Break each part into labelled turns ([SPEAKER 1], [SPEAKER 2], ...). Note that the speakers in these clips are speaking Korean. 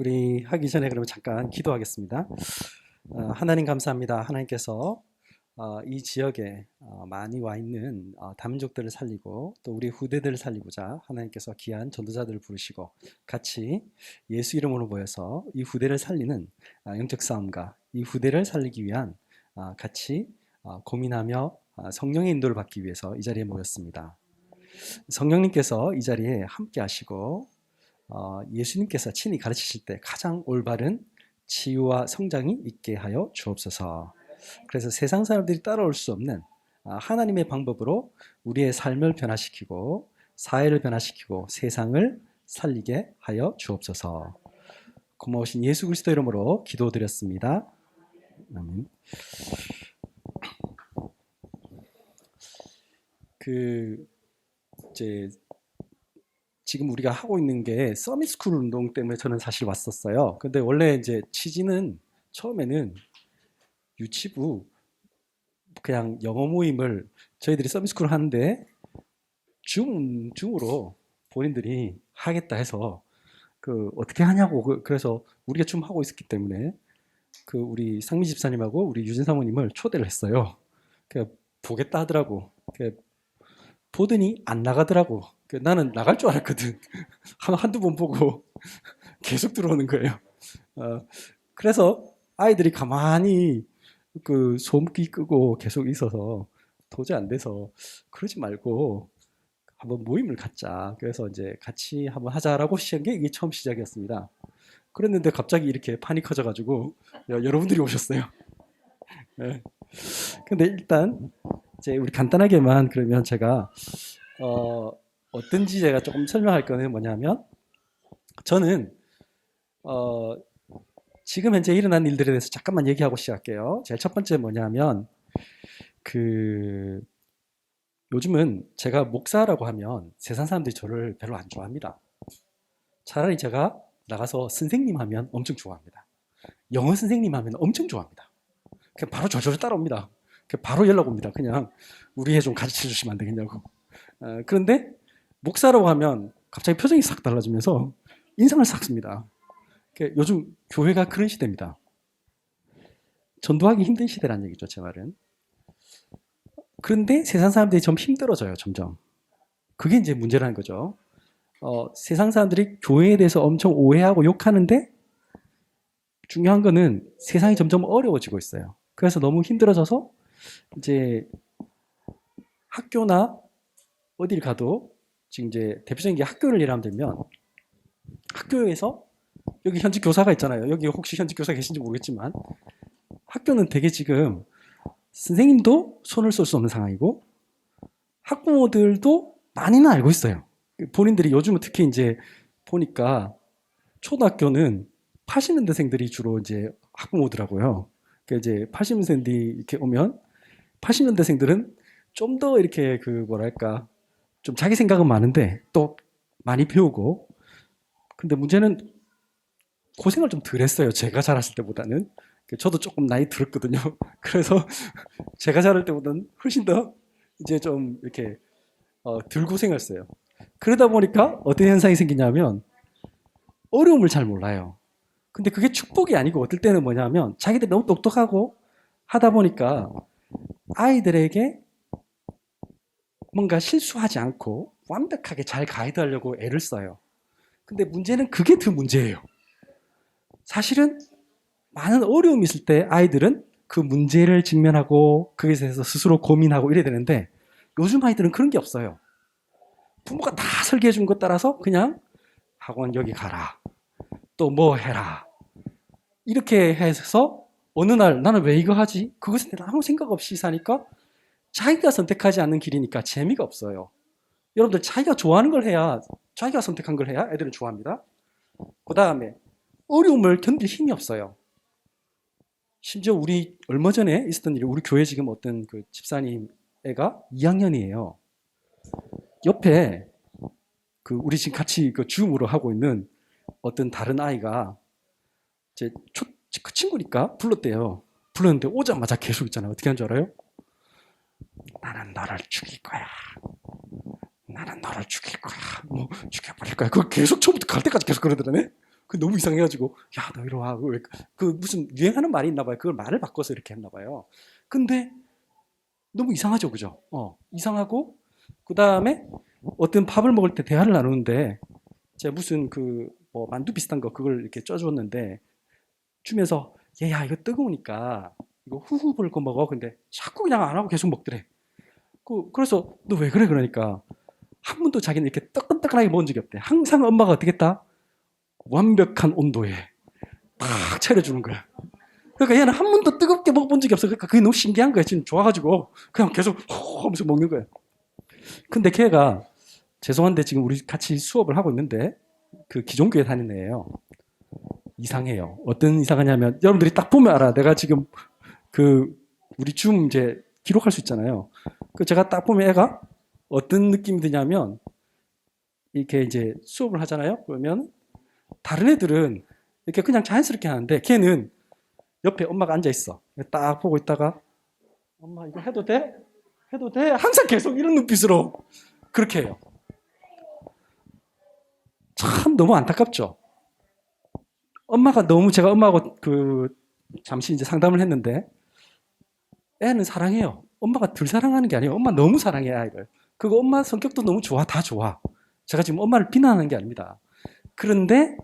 [SPEAKER 1] 우리 하기 전에 그러면 잠깐 기도하겠습니다. 하나님 감사합니다. 하나님께서 이 지역에 많이 와 있는 다민족들을 살리고 또 우리 후대들을 살리고자 하나님께서 귀한 전도자들을 부르시고 같이 예수 이름으로 모여서 이 후대를 살리는 영적 싸움과 이 후대를 살리기 위한 같이 고민하며 성령의 인도를 받기 위해서 이 자리에 모였습니다. 성령님께서 이 자리에 함께 하시고 예수님께서 친히 가르치실 때 가장 올바른 치유와 성장이 있게 하여 주옵소서. 그래서 세상 사람들이 따라올 수 없는 하나님의 방법으로 우리의 삶을 변화시키고 사회를 변화시키고 세상을 살리게 하여 주옵소서. 고마우신 예수 그리스도 이름으로 기도드렸습니다. 아멘. 지금 우리가 하고 있는 게 서밋스쿨 운동 때문에 저는 사실 왔었어요. 근데 원래 이제 취지는 처음에는 유치부 그냥 영어 모임을 저희들이 서밋스쿨 하는데 줌으로 본인들이 하겠다 해서 어떻게 하냐고 그래서 우리가 좀 하고 있었기 때문에 우리 상미 집사님하고 우리 유진 사모님을 초대를 했어요. 보겠다 하더라고. 보더니 안 나가더라고. 나는 나갈 줄 알았거든. 한두 번 보고 계속 들어오는 거예요. 그래서 아이들이 가만히 소음기 끄고 계속 있어서 도저히 안 돼서 그러지 말고 한번 모임을 갖자. 그래서 이제 같이 한번 하자라고 시작한 게 이게 처음 시작이었습니다. 그랬는데 갑자기 이렇게 판이 커져가지고 여러분들이 오셨어요. 네. 근데 일단 이제 우리 간단하게만 그러면 제가 어떤지 제가 조금 설명할 거는 뭐냐면 저는 지금 현재 일어난 일들에 대해서 잠깐만 얘기하고 시작할게요. 제일 첫 번째 뭐냐면 요즘은 제가 목사라고 하면 세상 사람들이 저를 별로 안 좋아합니다. 차라리 제가 나가서 선생님 하면 엄청 좋아합니다. 영어 선생님 하면 엄청 좋아합니다. 그냥 바로 저절로 따라옵니다. 바로 연락 옵니다. 그냥 우리 애 좀 가르쳐 주시면 안 되겠냐고. 그런데 목사라고 하면 갑자기 표정이 싹 달라지면서 인상을 싹 씁니다. 요즘 교회가 그런 시대입니다. 전도하기 힘든 시대란 얘기죠, 제 말은. 그런데 세상 사람들이 좀 힘들어져요, 점점. 그게 이제 문제라는 거죠. 세상 사람들이 교회에 대해서 엄청 오해하고 욕하는데 중요한 거는 세상이 점점 어려워지고 있어요. 그래서 너무 힘들어져서 이제 학교나 어딜 가도 지금 이제 대표적인 게 학교를 예를 들면 학교에서 여기 현직 교사가 있잖아요. 여기 혹시 현직 교사 계신지 모르겠지만 학교는 되게 지금 선생님도 손을 쏠 수 없는 상황이고 학부모들도 많이는 알고 있어요. 본인들이 요즘은 특히 이제 보니까 초등학교는 80년대생들이 주로 이제 학부모더라고요. 그러니까 이제 80년대생들이 이렇게 오면 80년대생들은 좀 더 이렇게 뭐랄까 좀 자기 생각은 많은데 또 많이 배우고 근데 문제는 고생을 좀 덜 했어요. 제가 자랐을 때보다는. 저도 조금 나이 들었거든요. 그래서 제가 자랄 때보다는 훨씬 더 이제 좀 이렇게 덜 고생했어요. 그러다 보니까 어떤 현상이 생기냐면 어려움을 잘 몰라요. 근데 그게 축복이 아니고 어떨 때는 뭐냐면 자기들 너무 똑똑하고 하다 보니까 아이들에게 뭔가 실수하지 않고 완벽하게 잘 가이드하려고 애를 써요. 근데 문제는 그게 더 문제예요. 사실은 많은 어려움이 있을 때 아이들은 그 문제를 직면하고 거기에 대해서 스스로 고민하고 이래야 되는데 요즘 아이들은 그런 게 없어요. 부모가 다 설계해 준 것 따라서 그냥 학원 여기 가라. 또 뭐 해라. 이렇게 해서 어느 날 나는 왜 이거 하지? 그것에 대해 아무 생각 없이 사니까 자기가 선택하지 않는 길이니까 재미가 없어요. 여러분들 자기가 좋아하는 걸 해야 자기가 선택한 걸 해야 애들은 좋아합니다. 그 다음에 어려움을 견딜 힘이 없어요. 심지어 우리 얼마 전에 있었던 일이 우리 교회 지금 어떤 집사님 애가 2학년이에요. 옆에 우리 지금 같이 줌으로 하고 있는 어떤 다른 아이가 그 친구니까 불렀대요. 불렀는데 오자마자 계속 있잖아요. 어떻게 한 줄 알아요? 나는 너를 죽일 거야. 나는 너를 죽일 거야. 뭐 죽여버릴 거야. 그거 계속 처음부터 갈 때까지 계속 그러더라네. 그 너무 이상해가지고 야 너 이리 와. 그 무슨 유행하는 말이 있나 봐요. 그걸 말을 바꿔서 이렇게 했나 봐요. 근데 너무 이상하죠, 그죠? 이상하고 그 다음에 어떤 밥을 먹을 때 대화를 나누는데 제가 무슨 그 뭐 만두 비슷한 거 그걸 이렇게 쪄줬는데 주면서 얘야 이거 뜨거우니까 이거 후후 불고 먹어. 근데 자꾸 그냥 안 하고 계속 먹더래. 그래서 너 왜 그래 그러니까 한 번도 자기는 이렇게 뜨끈뜨끈하게 먹은 적이 없대. 항상 엄마가 어떻게 했다? 완벽한 온도에 딱 차려주는 거야. 그러니까 얘는 한 번도 뜨겁게 먹어본 적이 없어. 그러니까 그게 너무 신기한 거야. 지금 좋아가지고 그냥 계속 호 하면서 먹는 거야. 근데 걔가 죄송한데 지금 우리 같이 수업을 하고 있는데 그 기존교회 다니는 애예요. 이상해요. 어떤 이상하냐면 여러분들이 딱 보면 알아. 내가 지금 그 우리 줌 이제 기록할 수 있잖아요. 그 제가 딱 보면 애가 어떤 느낌이 드냐면 이렇게 이제 수업을 하잖아요. 그러면 다른 애들은 이렇게 그냥 자연스럽게 하는데 걔는 옆에 엄마가 앉아 있어. 딱 보고 있다가 엄마 이거 해도 돼? 해도 돼? 항상 계속 이런 눈빛으로 그렇게 해요. 참 너무 안타깝죠. 엄마가 너무 제가 엄마하고 그 잠시 이제 상담을 했는데 애는 사랑해요. 엄마가 덜 사랑하는 게 아니에요. 엄마 너무 사랑해 아이를. 그리고 엄마 성격도 너무 좋아. 다 좋아. 제가 지금 엄마를 비난하는 게 아닙니다. 그런데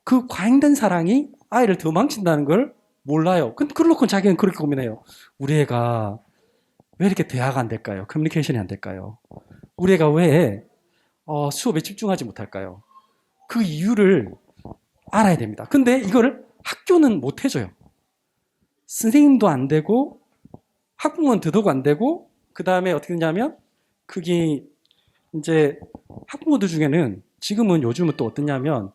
[SPEAKER 1] 그 과잉된 사랑이 아이를 더 망친다는 걸 몰라요. 근데 그러놓고 자기는 그렇게 고민해요. 우리 애가 왜 이렇게 대화가 안 될까요? 커뮤니케이션이 안 될까요? 우리 애가 왜 수업에 집중하지 못할까요? 그 이유를 알아야 됩니다. 근데 이거를 학교는 못 해줘요. 선생님도 안 되고 학부모는 더더욱 안 되고 그 다음에 어떻게 되냐면 그게 이제 학부모들 중에는 지금은 요즘은 또 어떠냐면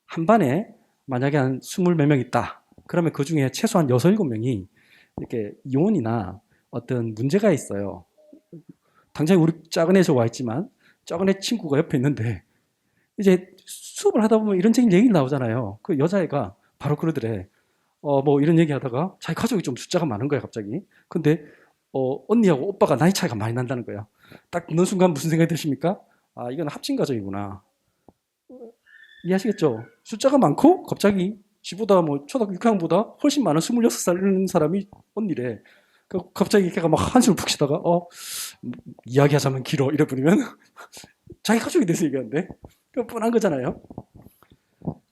[SPEAKER 1] 한 반에 만약에 한 20몇 명 있다. 그러면 그 중에 최소한 6, 7명이 이렇게 이혼이나 어떤 문제가 있어요. 당장 우리 작은 애 저 와 있지만 작은 애 친구가 옆에 있는데 이제 수업을 하다 보면 이런적인 얘기가 나오잖아요. 그 여자애가 바로 그러더래. 뭐 이런 얘기 하다가 자기 가족이 좀 숫자가 많은 거야, 갑자기. 근데 언니하고 오빠가 나이 차이가 많이 난다는 거야. 딱 듣는 순간 무슨 생각이 드십니까? 아, 이건 합친 가족이구나. 이해하시겠죠? 숫자가 많고 갑자기 지보다 뭐 초등학교 6학년보다 훨씬 많은 26살 이런 사람이 언니래. 갑자기 걔가 막 한숨을 푹 쉬다가 이야기하자면 길어 이래 버리면 자기 가족이 돼서 얘기하는데 그 뻔한 거잖아요.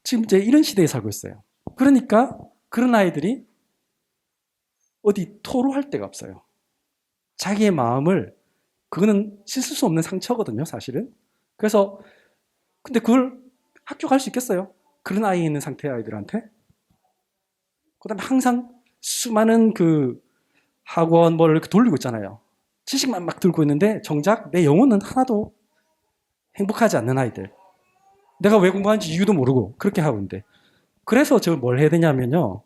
[SPEAKER 1] 지금 이제 이런 시대에 살고 있어요. 그러니까 그런 아이들이 어디 토로할 데가 없어요. 자기의 마음을 그거는 씻을 수 없는 상처거든요, 사실은. 그래서 근데 그걸 학교 갈 수 있겠어요? 그런 아이 있는 상태의 아이들한테. 그다음에 항상 수많은 그 학원 뭘 이렇게 돌리고 있잖아요. 지식만 막 들고 있는데 정작 내 영혼은 하나도 행복하지 않는 아이들. 내가 왜 공부하는지 이유도 모르고 그렇게 하고 있는데. 그래서 저 뭘 해야 되냐면요.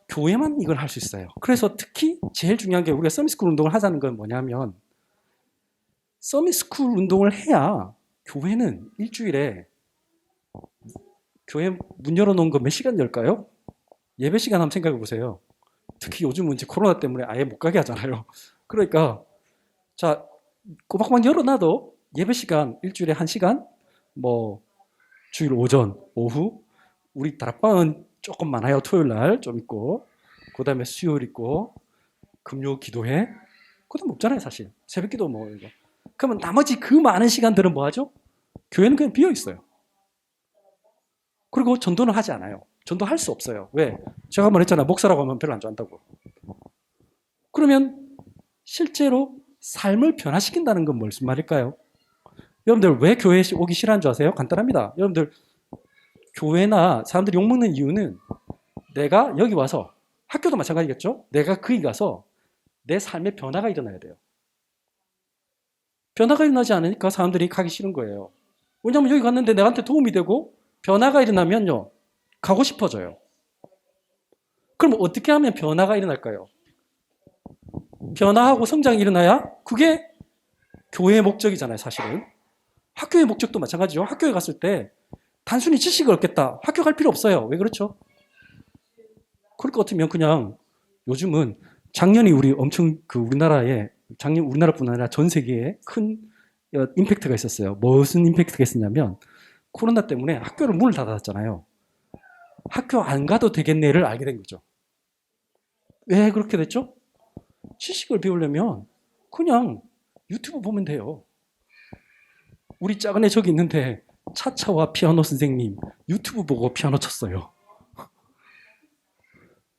[SPEAKER 1] 교회만 이걸 할 수 있어요. 그래서 특히 제일 중요한 게 우리가 서밋스쿨 운동을 하자는 건 뭐냐면 서밋스쿨 운동을 해야 교회는 일주일에 교회 문 열어놓은 거 몇 시간 열까요? 예배 시간 한번 생각해 보세요. 특히 요즘은 이제 코로나 때문에 아예 못 가게 하잖아요. 그러니까 자 꼬박꼬박 열어놔도 예배 시간 일주일에 1시간 뭐 주일 오전 오후 우리 다락방은 조금 많아요. 토요일 날 좀 있고 그 다음에 수요일 있고 금요 기도회 그 다음 없잖아요 사실. 새벽 기도 뭐 이거. 그러면 나머지 그 많은 시간들은 뭐 하죠? 교회는 그냥 비어 있어요. 그리고 전도는 하지 않아요. 전도할 수 없어요. 왜? 제가 한번 했잖아요. 목사라고 하면 별로 안 좋아한다고. 그러면 실제로 삶을 변화시킨다는 건 무슨 말일까요? 여러분들 왜 교회에 오기 싫어하는 줄 아세요? 간단합니다. 여러분들 교회나 사람들이 욕먹는 이유는 내가 여기 와서 학교도 마찬가지겠죠? 내가 거기 가서 내 삶의 변화가 일어나야 돼요. 변화가 일어나지 않으니까 사람들이 가기 싫은 거예요. 왜냐하면 여기 갔는데 내한테 도움이 되고 변화가 일어나면요. 가고 싶어져요. 그럼 어떻게 하면 변화가 일어날까요? 변화하고 성장이 일어나야 그게 교회의 목적이잖아요, 사실은. 학교의 목적도 마찬가지죠. 학교에 갔을 때 단순히 지식을 얻겠다. 학교 갈 필요 없어요. 왜 그렇죠? 그럴 것 같으면 그냥 요즘은 작년이 우리 엄청 그 우리나라에 작년 우리나라뿐 아니라 전 세계에 큰 임팩트가 있었어요. 무슨 임팩트가 있었냐면 코로나 때문에 학교를 문을 닫았잖아요. 학교 안 가도 되겠네를 알게 된 거죠. 왜 그렇게 됐죠? 지식을 배우려면 그냥 유튜브 보면 돼요. 우리 작은 애 저기 있는데 차차와 피아노 선생님 유튜브 보고 피아노 쳤어요.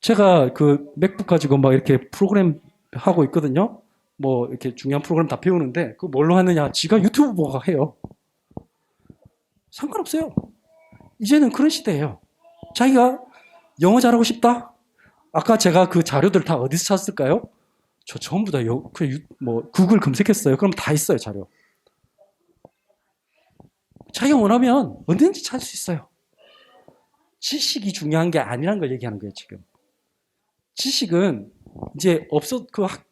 [SPEAKER 1] 제가 그 맥북 가지고 막 이렇게 프로그램 하고 있거든요. 뭐 이렇게 중요한 프로그램 다 배우는데 그 뭘로 하느냐? 지가 유튜브 보고 해요. 상관없어요. 이제는 그런 시대예요. 자기가 영어 잘하고 싶다? 아까 제가 그 자료들 다 어디서 찾았을까요? 저 전부 다 뭐 구글 검색했어요. 그럼 다 있어요, 자료. 자기가 원하면 언제든지 찾을 수 있어요. 지식이 중요한 게 아니라는 걸 얘기하는 거예요, 지금. 지식은 이제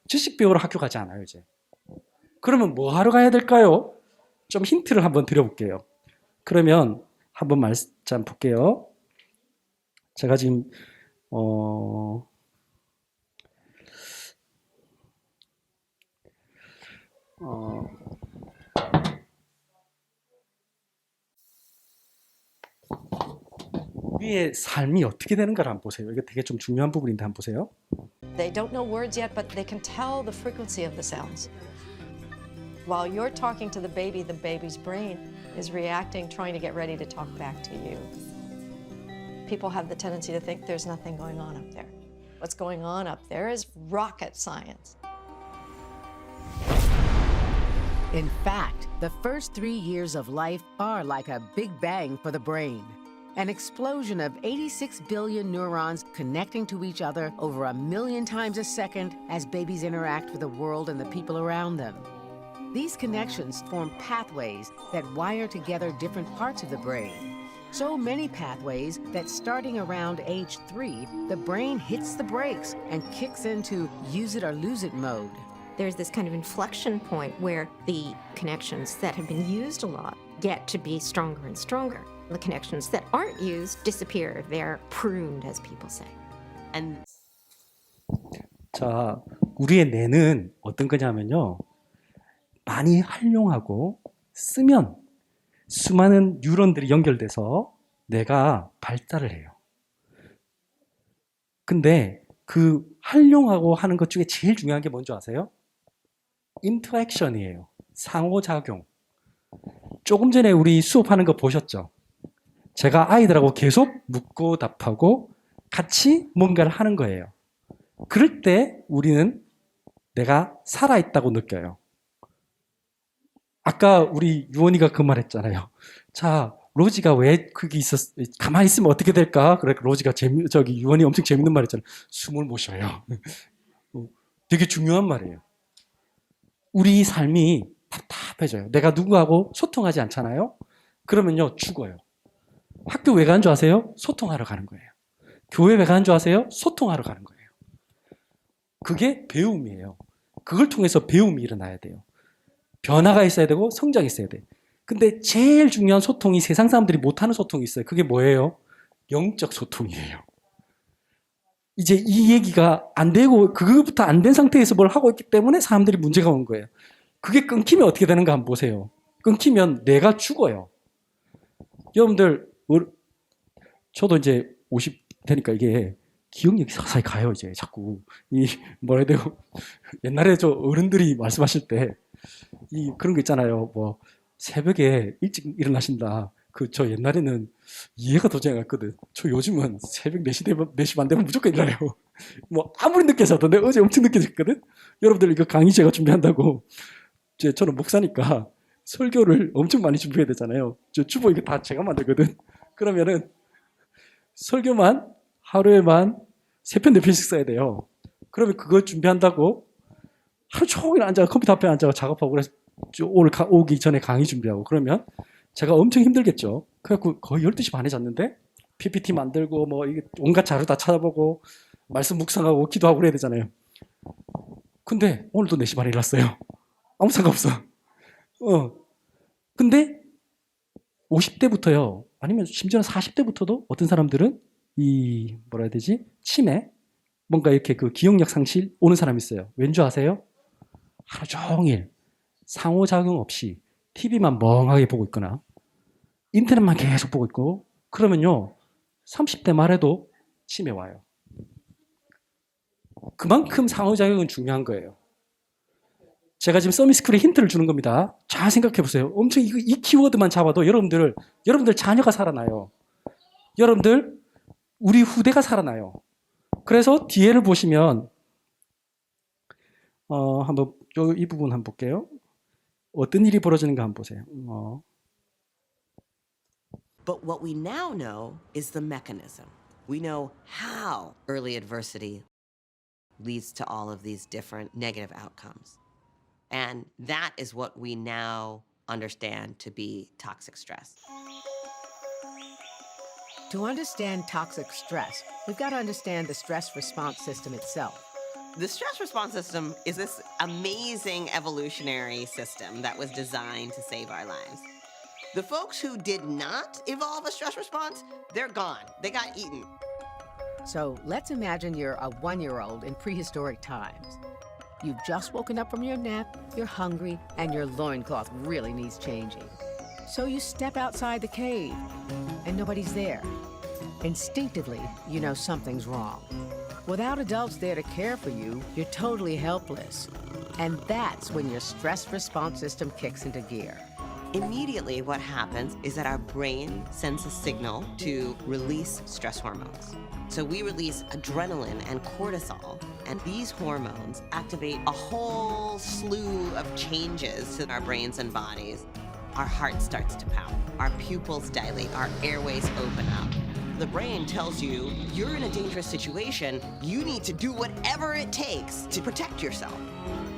[SPEAKER 1] 지식 배우러 학교 가지 않아요, 이제. 그러면 뭐 하러 가야 될까요? 좀 힌트를 한번 드려볼게요. 그러면 한번 말씀 볼게요. 제가 지금 우리의 삶이 어떻게 되는가를 한번 보세요. 이게 되게 좀 중요한 부분인데 한번 보세요.
[SPEAKER 2] They don't know words yet, but they can tell the frequency of the sounds. While you're talking to the baby's brain is reacting, trying to get ready to talk back to you. People have the tendency to think there's nothing going on up there. What's going on up there is rocket science.
[SPEAKER 3] In fact, the first 3 years of life are like a big bang for the brain. An explosion of 86 billion neurons connecting to each other over 1 million times a second as babies interact with the world and the people around them. These connections form pathways that wire together different parts of the brain. So many pathways that starting around age 3, the brain hits the brakes and kicks into use it or lose it mode.
[SPEAKER 4] There's this kind of inflection point where the connections that have been used a lot get to be stronger and stronger. The connections that aren't used disappear. They're pruned, as people say.
[SPEAKER 3] And
[SPEAKER 1] 자, 우리의 뇌는 어떤 거냐면요. 많이 활용하고 쓰면 수많은 뉴런들이 연결돼서 뇌가 발달을 해요. 근데 그 활용하고 하는 것 중에 제일 중요한 게 뭔지 아세요? 인터액션이에요. 상호작용. 조금 전에 우리 수업하는 거 보셨죠? 제가 아이들하고 계속 묻고 답하고 같이 뭔가를 하는 거예요. 그럴 때 우리는 내가 살아있다고 느껴요. 아까 우리 유원이가 그 말 했잖아요. 자, 로지가 왜 거기 가만히 있으면 어떻게 될까? 그래, 로지가 유원이 엄청 재밌는 말 했잖아요. 숨을 못 쉬어요. 되게 중요한 말이에요. 우리 삶이 답답해져요. 내가 누구하고 소통하지 않잖아요? 그러면요, 죽어요. 학교 왜 가는 줄 아세요? 소통하러 가는 거예요. 교회 왜 가는 줄 아세요? 소통하러 가는 거예요. 그게 배움이에요. 그걸 통해서 배움이 일어나야 돼요. 변화가 있어야 되고 성장이 있어야 돼. 근데 제일 중요한 소통이 세상 사람들이 못하는 소통이 있어요. 그게 뭐예요? 영적 소통이에요. 이제 이 얘기가 안 되고 그거부터 안 된 상태에서 뭘 하고 있기 때문에 사람들이 문제가 온 거예요. 그게 끊기면 어떻게 되는가 한번 보세요. 끊기면 내가 죽어요. 여러분들 저도 이제 50 되니까 이게 기억력이 사사히 가요. 이제 자꾸 뭐라 해야 되고 옛날에 저 어른들이 말씀하실 때 그런 거 있잖아요. 뭐 새벽에 일찍 일어나신다. 저 옛날에는 이해가 도저히 안 갔거든. 저 요즘은 새벽 4시 반 되면 무조건 일어나요. 뭐 아무리 늦게 자도 내가 어제 엄청 늦게 잤거든. 여러분들 이거 강의 제가 준비한다고 저는 목사니까 설교를 엄청 많이 준비해야 되잖아요. 저 주보 이거 다 제가 만들거든. 그러면은 설교만 하루에만 3편, 4편씩 써야 돼요. 그러면 그걸 준비한다고 하루 종일 컴퓨터 앞에 앉아 작업하고 그래서 오늘 오기 전에 강의 준비하고 그러면 제가 엄청 힘들겠죠. 그래갖고 거의 12시 반에 잤는데 PPT 만들고 뭐 이게 온갖 자료 다 찾아보고 말씀 묵상하고 기도하고 그래야 되잖아요. 근데 오늘도 4시 반에 일어났어요. 아무 상관없어. 근데 50대부터요. 아니면 심지어는 40대부터도 어떤 사람들은 뭐라 해야 되지? 치매? 뭔가 이렇게 그 기억력 상실 오는 사람이 있어요. 왠 줄 아세요? 하루 종일 상호작용 없이 TV만 멍하게 보고 있거나 인터넷만 계속 보고 있고 그러면요 30대 말에도 치매 와요. 그만큼 상호작용은 중요한 거예요. 제가 지금 서미스쿨에 힌트를 주는 겁니다. 잘 생각해 보세요. 엄청 이 키워드만 잡아도 여러분들 자녀가 살아나요. 여러분들 우리 후대가 살아나요. 그래서 뒤에를 보시면 한번 이 부분 한번 볼게요. 어떤 일이 벌어지는가 한번 보세요.
[SPEAKER 5] But what we now know is the mechanism. We know how early adversity leads to all of these different negative outcomes. And that is what we now understand to be toxic stress.
[SPEAKER 3] To understand toxic stress, we've got to understand the stress response system itself.
[SPEAKER 5] The stress response system is this amazing evolutionary system that was designed to save our lives. The folks who did not evolve a stress response, they're gone. They got eaten.
[SPEAKER 3] So let's imagine you're a 1-year-old in prehistoric times. You've just woken up from your nap, you're hungry, and your loincloth really needs changing. So you step outside the cave, and nobody's there. Instinctively, you know something's wrong. Without adults there to care for you, you're totally helpless. And that's when your stress response system kicks into gear.
[SPEAKER 5] Immediately, what happens is that our brain sends a signal to release stress hormones. So we release adrenaline and cortisol, and these hormones activate a whole slew of changes in our brains and bodies. Our heart starts to pound, our pupils dilate, our airways open up. The brain tells you, you're in a dangerous situation, you need to do whatever it takes to protect yourself.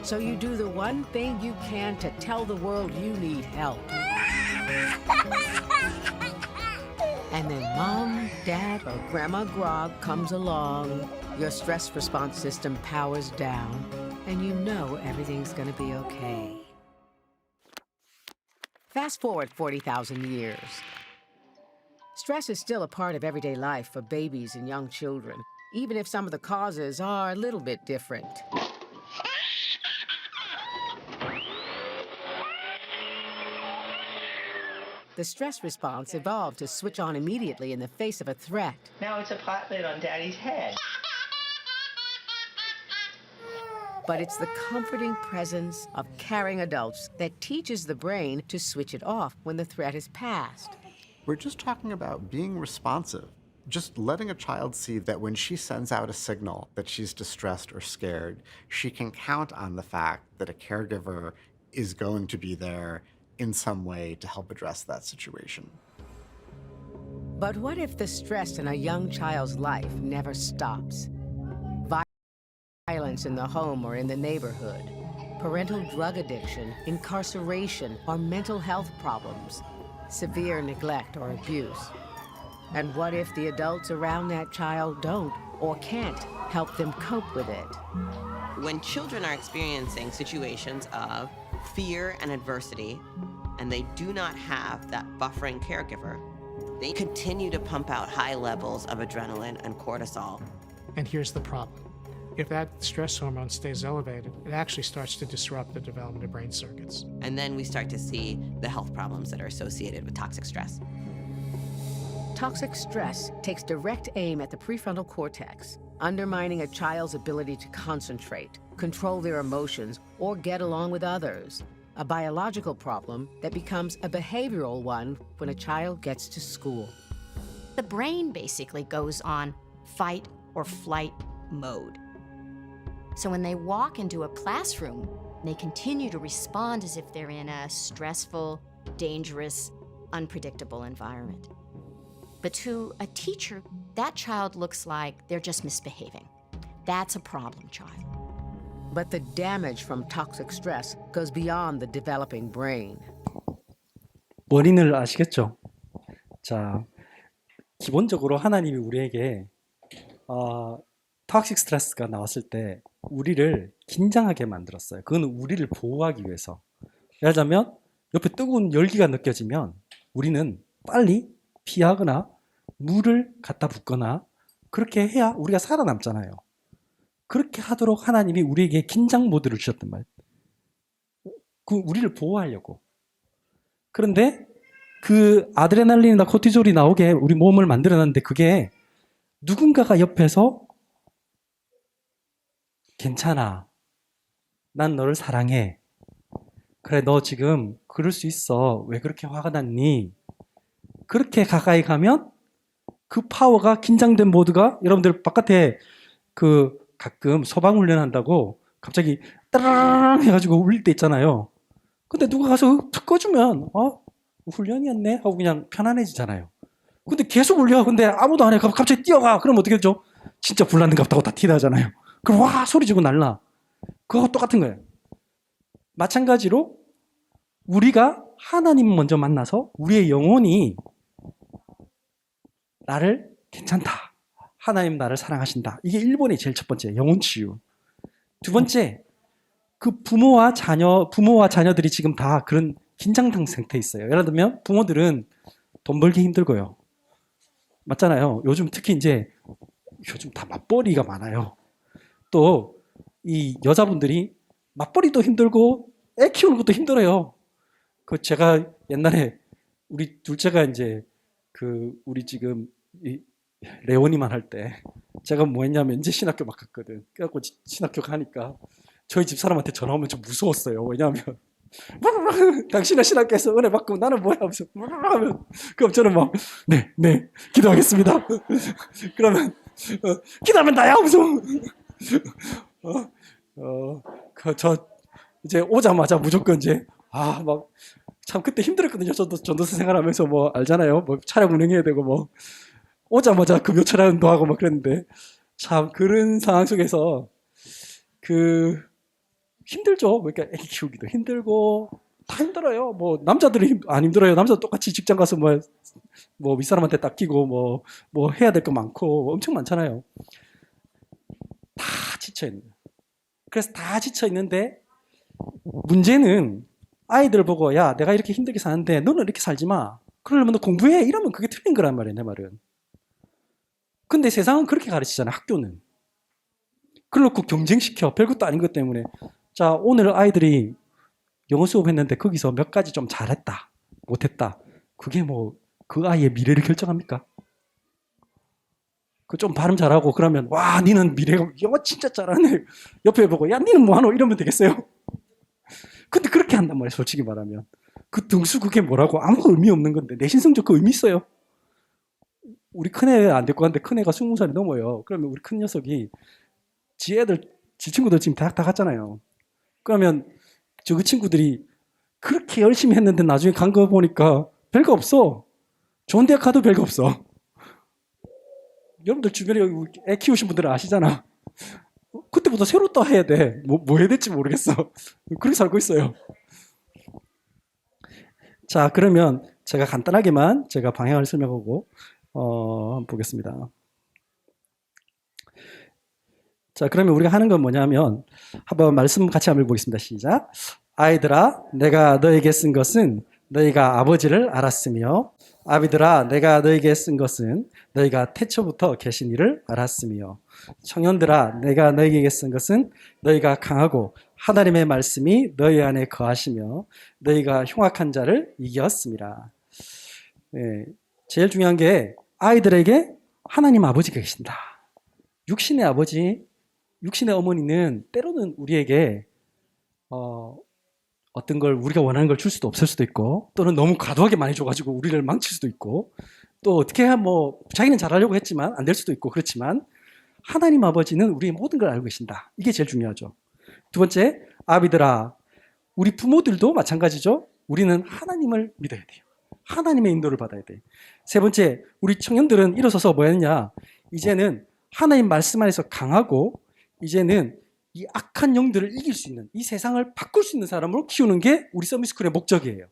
[SPEAKER 3] So you do the one thing you can to tell the world you need help. And then Mom, Dad, or Grandma Grog comes along, your stress response system powers down, and you know everything's gonna be okay. Fast forward 40,000 years. Stress is still a part of everyday life for babies and young children, even if some of the causes are a little bit different. The stress response evolved to switch on immediately in the face of a threat.
[SPEAKER 6] Now it's a pot lid on Daddy's head.
[SPEAKER 3] But it's the comforting presence of caring adults that teaches the brain to switch it off when the threat is past.
[SPEAKER 7] We're just talking about being responsive. Just letting a child see that when she sends out a signal that she's distressed or scared, she can count on the fact that a caregiver is going to be there in some way to help address that situation.
[SPEAKER 3] But what if the stress in a young child's life never stops? Violence in the home or in the neighborhood, parental drug addiction, incarceration, or mental health problems, severe neglect or abuse. And what if the adults around that child don't or can't help them cope with it?
[SPEAKER 5] When children are experiencing situations of fear and adversity, and they do not have that buffering caregiver, they continue to pump out high levels of adrenaline and cortisol.
[SPEAKER 8] And here's the problem. If that stress hormone stays elevated, it actually starts to disrupt the development of brain circuits.
[SPEAKER 5] And then we start to see the health problems that are associated with toxic stress.
[SPEAKER 3] Toxic stress takes direct aim at the prefrontal cortex, undermining a child's ability to concentrate, control their emotions, or get along with others. A biological problem that becomes a behavioral one when a child gets to school.
[SPEAKER 9] The brain basically goes on fight or flight mode. So when they walk into a classroom, they continue to respond as if they're in a stressful, dangerous, unpredictable environment. But to a teacher, that child looks like they're just misbehaving. That's a problem child.
[SPEAKER 3] But the damage from toxic stress goes beyond the developing brain.
[SPEAKER 1] 원인을 아시겠죠? 자, 기본적으로 하나님이 우리에게 톡식 스트레스가 나왔을 때 우리를 긴장하게 만들었어요. 그건 우리를 보호하기 위해서. 예를 들자면 옆에 뜨거운 열기가 느껴지면 우리는 빨리 피하거나 물을 갖다 붓거나 그렇게 해야 우리가 살아남잖아요. 그렇게 하도록 하나님이 우리에게 긴장 모드를 주셨단 말이에요. 그 우리를 보호하려고. 그런데 그 아드레날린이나 코티졸이 나오게 우리 몸을 만들어놨는데 그게 누군가가 옆에서 괜찮아. 난 너를 사랑해. 그래, 너 지금 그럴 수 있어. 왜 그렇게 화가 났니? 그렇게 가까이 가면 그 파워가 긴장된 모드가 여러분들 바깥에 그 가끔 소방훈련 한다고 갑자기 따라랑 해가지고 울릴 때 있잖아요. 근데 누가 가서 툭 꺼주면 훈련이었네 하고 그냥 편안해지잖아요. 근데 계속 울려. 근데 아무도 안 해. 갑자기 뛰어가. 그럼 어떻게 되죠? 진짜 불났는가 보다고 다 티나잖아요. 그럼 와 소리 지고 날라. 그거하고 똑같은 거예요. 마찬가지로 우리가 하나님 먼저 만나서 우리의 영혼이 나를 괜찮다. 하나님 나를 사랑하신다. 이게 1번이 제일 첫 번째 영혼 치유. 두 번째, 그 부모와 자녀들이 지금 다 그런 긴장당 상태에 있어요. 예를 들면 부모들은 돈 벌기 힘들고요. 맞잖아요. 요즘 특히 요즘 다 맞벌이가 많아요. 또 이 여자분들이 맞벌이도 힘들고 애 키우는 것도 힘들어요. 그 제가 옛날에 우리 둘째가 우리 지금 이 레오니만 할 때 제가 뭐 했냐면 이제 신학교 막 갔거든. 그래갖고 신학교 가니까 저희 집 사람한테 전화 오면 좀 무서웠어요. 왜냐하면 당신은 신학교에서 은혜 받고 나는 뭐야 하면서 하면 그럼 저는 막 네 기도하겠습니다. 그러면 기도하면 나야 하면서 저 이제 오자마자 무조건 막 참 그때 힘들었거든요. 저도 전도사 생활하면서 뭐 알잖아요. 뭐 차량 운행해야 되고 뭐 오자마자 급여 처리도 하고 막 그랬는데 참 그런 상황 속에서 힘들죠. 그러니까 애기 키우기도 힘들고 다 힘들어요. 뭐 남자들이 안 힘들어요. 남자도 똑같이 직장 가서 뭐 윗사람한테 닦이고 뭐 해야 될 거 많고 엄청 많잖아요. 다 지쳐 있는. 그래서 다 지쳐 있는데 문제는 아이들 보고 야 내가 이렇게 힘들게 사는데 너는 이렇게 살지 마. 그러려면 너 공부해. 이러면 그게 틀린 거란 말이에요. 내 말은. 근데 세상은 그렇게 가르치잖아요. 학교는. 그래놓고 경쟁시켜. 별것도 아닌 것 때문에. 자, 오늘 아이들이 영어 수업했는데 거기서 몇 가지 좀 잘했다. 못했다. 그게 그 아이의 미래를 결정합니까? 그 좀 발음 잘하고 그러면 와 니는 미래가 영어 진짜 잘하네. 옆에 보고 야 니는 뭐하노 이러면 되겠어요? 근데 그렇게 한단 말이에요. 솔직히 말하면. 그 등수 그게 뭐라고 아무 의미 없는 건데 내신 성적 그 의미 있어요? 우리 큰애 안 데리고 갔는데 큰애가 20살이 넘어요. 그러면 우리 큰 녀석이 지 친구들 지금 대학 다 갔잖아요. 그러면 그 친구들이 그렇게 열심히 했는데 나중에 간 거 보니까 별거 없어. 좋은 대학 가도 별거 없어. 여러분들 주변에 애 키우신 분들은 아시잖아. 그때부터 새로 또 해야 돼. 뭐 해야 될지 모르겠어. 그렇게 살고 있어요. 자, 그러면 제가 간단하게만 제가 방향을 설명하고 한번 보겠습니다. 자, 그러면 우리가 하는 건 뭐냐면 한번 말씀 같이 한번 보겠습니다. 시작. 아이들아, 내가 너에게 쓴 것은 너희가 아버지를 알았으며 아비들아, 내가 너에게 쓴 것은 너희가 태초부터 계신 이를 알았으며 청년들아, 내가 너에게 쓴 것은 너희가 강하고 하나님의 말씀이 너희 안에 거하시며 너희가 흉악한 자를 이겼습니다. 네, 제일 중요한 게 아이들에게 하나님 아버지가 계신다. 육신의 아버지, 육신의 어머니는 때로는 우리에게 어떤 걸 우리가 원하는 걸 줄 수도 없을 수도 있고 또는 너무 과도하게 많이 줘가지고 우리를 망칠 수도 있고 또 어떻게 하면 자기는 잘하려고 했지만 안 될 수도 있고 그렇지만 하나님 아버지는 우리의 모든 걸 알고 계신다. 이게 제일 중요하죠. 두 번째, 아비들아, 우리 부모들도 마찬가지죠. 우리는 하나님을 믿어야 돼요. 하나님의 인도를 받아야 돼. 세 번째, 우리 청년들은 일어서서 뭐 했냐? 이제는 하나님 말씀 안에서 강하고 이제는 이 악한 영들을 이길 수 있는, 이 세상을 바꿀 수 있는 사람으로 키우는 게 우리 서밋스쿨의 목적이에요.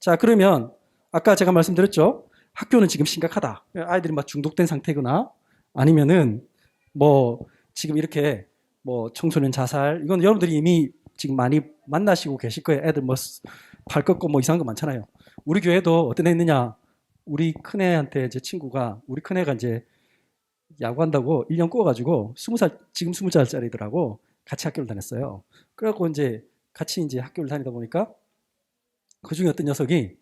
[SPEAKER 1] 자, 그러면 아까 제가 말씀드렸죠. 학교는 지금 심각하다. 아이들이 막 중독된 상태거나 아니면은 지금 이렇게 청소년 자살, 이건 여러분들이 이미 지금 많이 만나시고 계실 거예요. 애들 팔 꺾고 이상한 거 많잖아요. 우리 교회도 어떤 애 있느냐? 우리 큰애한테 제 친구가, 우리 큰애가 이제 야구한다고 1년 꼬아가지고 지금 20살짜리들하고 같이 학교를 다녔어요. 그래갖고 같이 학교를 다니다 보니까 그 중에 어떤 녀석이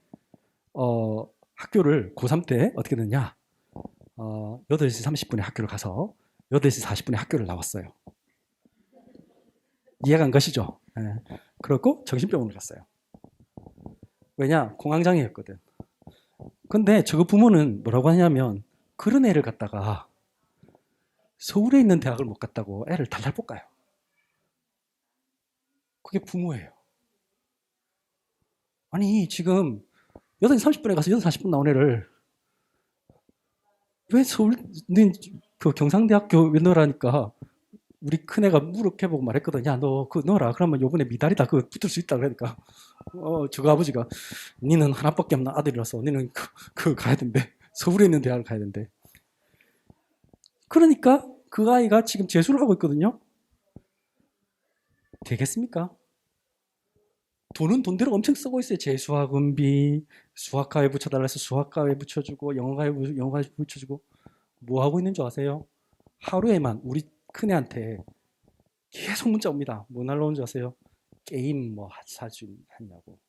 [SPEAKER 1] 학교를 고3 때 어떻게 됐냐? 8시 30분에 학교를 가서 8시 40분에 학교를 나왔어요. 이해가 안 가시죠? 네. 그렇고 정신병원을 갔어요. 왜냐? 공황장애였거든. 근데 저거 부모는 뭐라고 하냐면 그런 애를 갖다가 서울에 있는 대학을 못 갔다고 애를 달달 볶아요. 그게 부모예요. 아니 지금 8시 30분에 가서 8시 40분 나온 애를 왜 서울 그 경상대학교 왜 넣으라니까 우리 큰애가 무릎해보고 말했거든. 야 너 그거 넣어라. 그러면 요번에 미달이다 그거 붙을 수 있다 그러니까 저거 아버지가 니는 하나밖에 없는 아들이라서 니는 그거 가야 된대. 서울에 있는 대학을 가야 된대. 그러니까 그 아이가 지금 재수를 하고 있거든요. 되겠습니까? 돈은 돈대로 엄청 쓰고 있어요. 재수학원비, 수학과에 붙여달라 해서 수학과에 붙여주고 영어과에 붙여주고 뭐 하고 있는 줄 아세요? 하루에만 우리 큰애한테 계속 문자 옵니다. 뭐 날라오는 줄 아세요? 게임 뭐 사주냐고.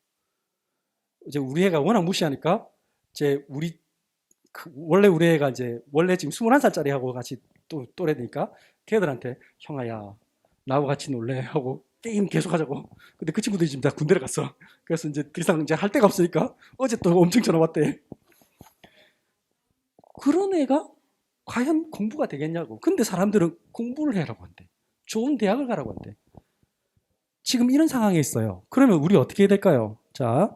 [SPEAKER 1] 이제 우리 애가 워낙 무시하니까 원래 우리 애가 원래 지금 21살짜리하고 같이 또 또래니까 걔들한테 형아야 나하고 같이 놀래 하고 게임 계속 하자고. 근데 그 친구들이 지금 다 군대를 갔어. 그래서 이제 더 이상 이제 할 데가 없으니까 어제 또 엄청 전화 왔대. 그런 애가 과연 공부가 되겠냐고. 근데 사람들은 공부를 해라고 한대. 좋은 대학을 가라고 한대. 지금 이런 상황에 있어요. 그러면 우리 어떻게 해야 될까요? 자,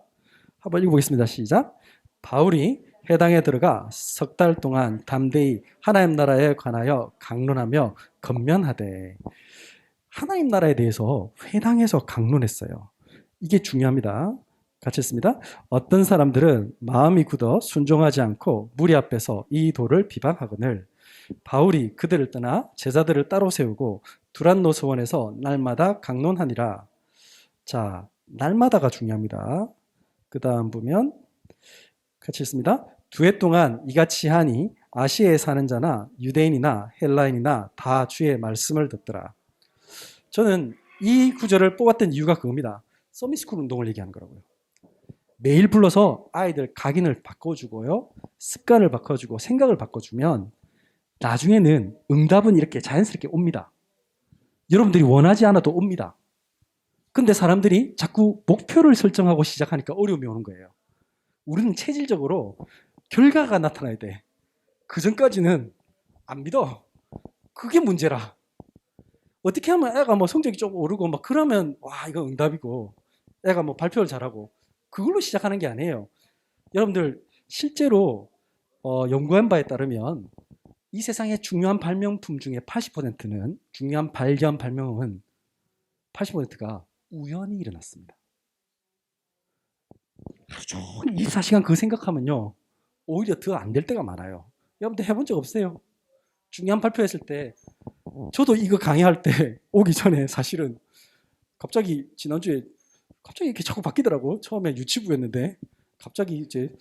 [SPEAKER 1] 한번 읽어보겠습니다. 시작. 바울이 회당에 들어가 석 달 동안 담대히 하나님 나라에 관하여 강론하며 건면하되. 하나님 나라에 대해서 회당에서 강론했어요. 이게 중요합니다. 같이 읽습니다. 어떤 사람들은 마음이 굳어 순종하지 않고 무리 앞에서 이 도를 비방하거늘 바울이 그들을 떠나 제자들을 따로 세우고 두란노 서원에서 날마다 강론하니라. 자, 날마다가 중요합니다. 그 다음 보면 같이 읽습니다. 2해 동안 이같이 하니 아시아에 사는 자나 유대인이나 헬라인이나 다 주의 말씀을 듣더라. 저는 이 구절을 뽑았던 이유가 그겁니다. 서밋스쿨 운동을 얘기하는 거라고요. 매일 불러서 아이들 각인을 바꿔주고요. 습관을 바꿔주고 생각을 바꿔주면 나중에는 응답은 이렇게 자연스럽게 옵니다. 여러분들이 원하지 않아도 옵니다. 근데 사람들이 자꾸 목표를 설정하고 시작하니까 어려움이 오는 거예요. 우리는 체질적으로 결과가 나타나야 돼. 그 전까지는 안 믿어. 그게 문제라. 어떻게 하면 애가 뭐 성적이 좀 오르고 막 그러면 와 이거 응답이고 애가 뭐 발표를 잘하고 그걸로 시작하는 게 아니에요. 여러분들 실제로 연구한 바에 따르면 이 세상의 중요한 발명품 중에 80%는 중요한 발명은 80%가 우연히 일어났습니다. 하루 종일 24시간 그거 생각하면요 오히려 더 안 될 때가 많아요. 여러분들 해본 적 없어요? 중요한 발표했을 때 저도 이거 강의할 때 오기 전에 사실은 갑자기 지난주에 갑자기 이렇게 자꾸 바뀌더라고. 처음에 유치부였는데 갑자기 이제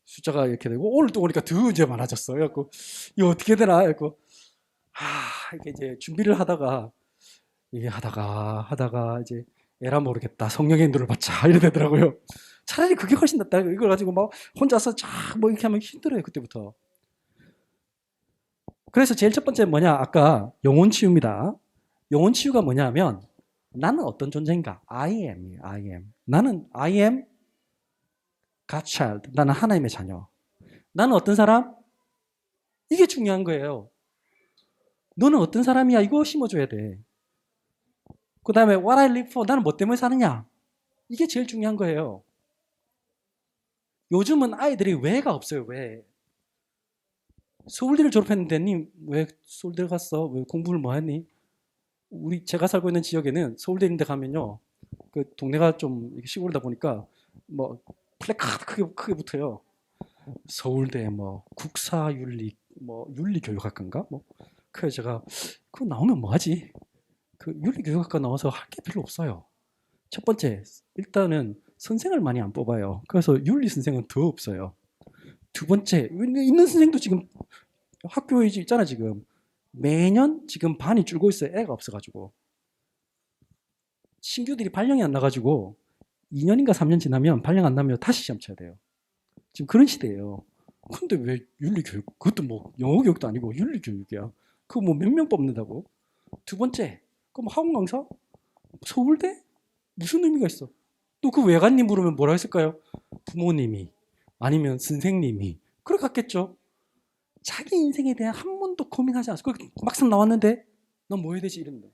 [SPEAKER 1] 숫자가 이렇게 되고 오늘 또 오니까 더 이제 많아졌어. 그래갖고 이거 어떻게 되나? 그래갖고 이게 이제 준비를 하다가 이게 하다가 이제 에라 모르겠다. 성령의 눈을 받자 이래 되더라고요. 차라리 그게 훨씬 낫다. 이걸 가지고 막 혼자서 뭐 이렇게 하면 힘들어요 그때부터. 그래서 제일 첫 번째 뭐냐? 아까 영혼 치유입니다. 영혼 치유가 뭐냐면 나는 어떤 존재인가? I am. 나는 I am God's child. 나는 하나님의 자녀. 나는 어떤 사람? 이게 중요한 거예요. 너는 어떤 사람이야? 이거 심어줘야 돼. 그 다음에 what I live for. 나는 뭐 때문에 사느냐? 이게 제일 중요한 거예요. 요즘은 아이들이 왜가 없어요. 왜? 서울대를 졸업했는데 님 왜 서울대 갔어? 왜 공부를 뭐 했니? 제가 살고 있는 지역에는 서울대 있는 데 가면요. 그 동네가 좀 시골이다 보니까 뭐 플래카드 크게 붙어요. 서울대 뭐 국사윤리 뭐 윤리교육학과인가? 뭐 그래서 제가 그거 나오면 뭐 하지? 그 윤리교육학과 나와서 할 게 별로 없어요. 첫 번째, 일단은 선생을 많이 안 뽑아요. 그래서 윤리 선생은 더 없어요. 두 번째, 있는 선생도 지금 학교에 있잖아 지금. 매년 지금 반이 줄고 있어요. 애가 없어가지고. 신규들이 발령이 안 나가지고 2년인가 3년 지나면 발령 안 나면 다시 시험 쳐야 돼요. 지금 그런 시대예요. 근데 왜 윤리교육? 그것도 뭐 영어 교육도 아니고 윤리교육이야. 그거 뭐 몇 명 뽑는다고? 두 번째, 그럼 학원 강사? 서울대? 무슨 의미가 있어? 또 그 왜 갔니 물으면 뭐라 했을까요? 부모님이 아니면 선생님이 그래 갔겠죠. 자기 인생에 대한 한 번도 고민하지 않았어. 막상 나왔는데 넌 뭐 해야 되지 이랬는데.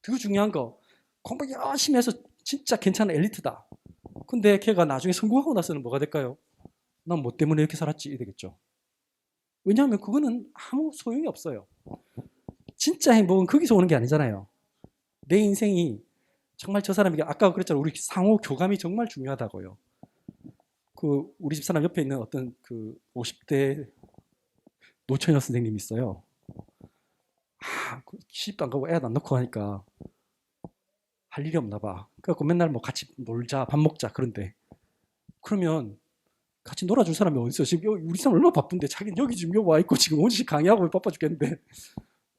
[SPEAKER 1] 더 중요한 거 공부 열심히 해서 진짜 괜찮은 엘리트다. 근데 걔가 나중에 성공하고 나서는 뭐가 될까요? 난 뭐 때문에 이렇게 살았지 이래 되겠죠. 왜냐하면 그거는 아무 소용이 없어요. 진짜 행복은 거기서 오는 게 아니잖아요. 내 인생이 정말 저 사람에게 아까 그랬잖아요. 우리 상호 교감이 정말 중요하다고요. 그 우리 집사람 옆에 있는 어떤 그 50대 노처녀 선생님이 있어요. 시집도 안 가고 애도 안 넣고 하니까 할 일이 없나 봐. 그래갖고 맨날 뭐 같이 놀자, 밥 먹자 그런데 그러면 같이 놀아줄 사람이 어디 있어? 지금 우리 사람 얼마나 바쁜데 자기는 여기 지금 여기 와 있고 지금 온시 강의하고 바빠 죽겠는데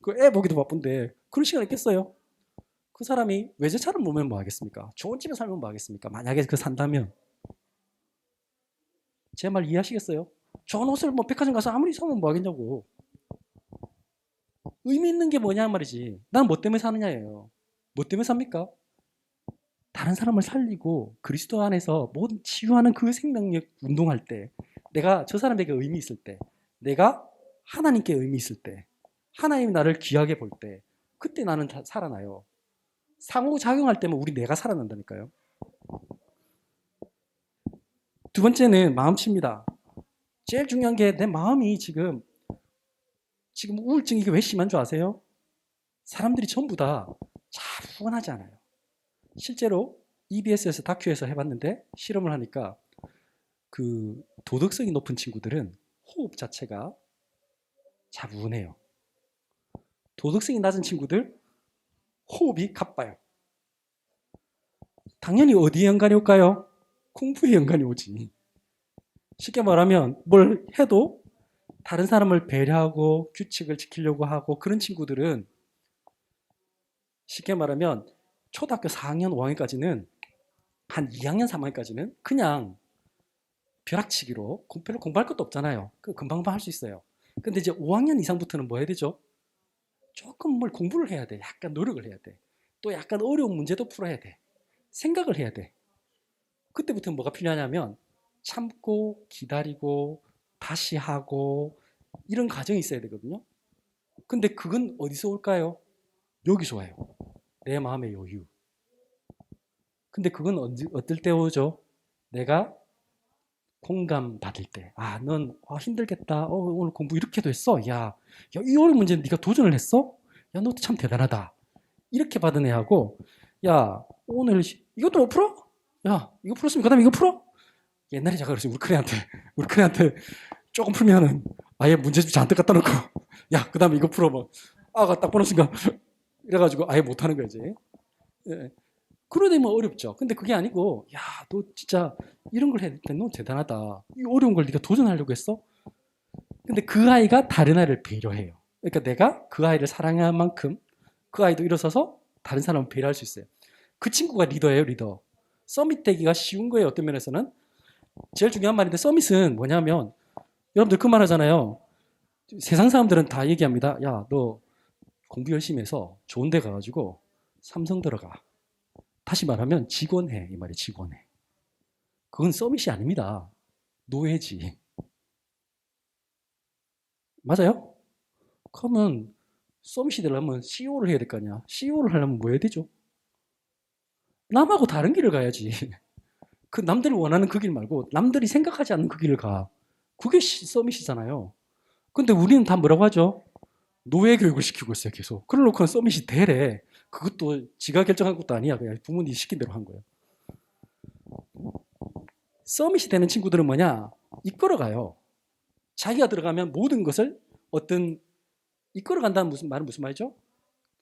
[SPEAKER 1] 그 애 보기도 바쁜데 그런 시간 있겠어요? 그 사람이 외제차를 모면 뭐 하겠습니까? 좋은 집에 살면 뭐 하겠습니까? 만약에 그 산다면 제 말 이해하시겠어요? 좋은 옷을 뭐 백화점 가서 아무리 사면 뭐 하겠냐고. 의미 있는 게 뭐냐 말이지. 난 뭐 때문에 사느냐예요. 뭐 때문에 삽니까? 다른 사람을 살리고 그리스도 안에서 모든 치유하는 그 생명력 운동할 때, 내가 저 사람에게 의미 있을 때, 내가 하나님께 의미 있을 때, 하나님이 나를 귀하게 볼 때, 그때 나는 다 살아나요. 상호작용할 때면 우리 내가 살아난다니까요. 두 번째는 마음치입니다. 제일 중요한 게 내 마음이 지금 우울증이 왜 심한 줄 아세요? 사람들이 전부 다 차분하지 않아요. 실제로 EBS에서 다큐에서 해봤는데 실험을 하니까 그 도덕성이 높은 친구들은 호흡 자체가 차분해요. 도덕성이 낮은 친구들 호흡이 가빠요. 당연히 어디에 연관이 올까요? 공부에 연관이 오지. 쉽게 말하면 뭘 해도 다른 사람을 배려하고 규칙을 지키려고 하고 그런 친구들은 쉽게 말하면 초등학교 4학년, 5학년까지는 한 2학년, 3학년까지는 그냥 벼락치기로 별로 공부할 것도 없잖아요. 금방 할 수 있어요. 근데 이제 5학년 이상부터는 뭐 해야 되죠? 조금 뭘 공부를 해야 돼. 약간 노력을 해야 돼. 또 약간 어려운 문제도 풀어야 돼. 생각을 해야 돼. 그때부터 뭐가 필요하냐면 참고 기다리고 다시 하고 이런 과정이 있어야 되거든요. 근데 그건 어디서 올까요? 여기서 와요. 내 마음의 여유. 근데 그건 어떨 때 오죠? 내가 공감받을 때. 아, 넌 힘들겠다. 오늘 공부 이렇게도 했어. 야, 이 어려운 문제는 네가 도전을 했어? 야, 너 참 대단하다. 이렇게 받은 애하고, 야, 오늘 이것도 못 풀어? 야, 이거 풀었으면 그 다음에 이거 풀어? 옛날에 제가 그랬어요. 우리 큰애한테 조금 풀면은 아예 문제집 잔뜩 갖다 놓고, 야, 그 다음에 이거 풀어. 뭐. 아가 딱 보는 순간, 이래가지고 아예 못하는 거지. 예. 그러려면 어렵죠. 근데 그게 아니고, 야, 너 진짜 이런 걸 했을 때 너 대단하다. 이 어려운 걸 네가 도전하려고 했어? 근데 그 아이가 다른 아이를 배려해요. 그러니까 내가 그 아이를 사랑하는 만큼 그 아이도 일어서서 다른 사람을 배려할 수 있어요. 그 친구가 리더예요, 리더. 서밋 되기가 쉬운 거예요, 어떤 면에서는. 제일 중요한 말인데 서밋은 뭐냐면 여러분들 그 말 하잖아요. 세상 사람들은 다 얘기합니다. 야, 너 공부 열심히 해서 좋은 데 가가지고 삼성 들어가. 다시 말하면 직원해. 이 말이 직원해. 그건 서밋이 아닙니다. 노예지. 맞아요? 그러면 서밋이 되려면 CEO를 해야 될 거 아니야. CEO를 하려면 뭐 해야 되죠? 남하고 다른 길을 가야지. 그 남들이 원하는 그 길 말고 남들이 생각하지 않는 그 길을 가. 그게 서밋이잖아요. 근데 우리는 다 뭐라고 하죠? 노예 교육을 시키고 있어요, 계속. 그래 놓고는 서밋이 되래. 그것도 지가 결정한 것도 아니야. 그냥 부모님이 시킨 대로 한 거예요. 서밋이 되는 친구들은 뭐냐? 이끌어가요. 자기가 들어가면 모든 것을 어떤 이끌어간다는 말은 무슨 말이죠?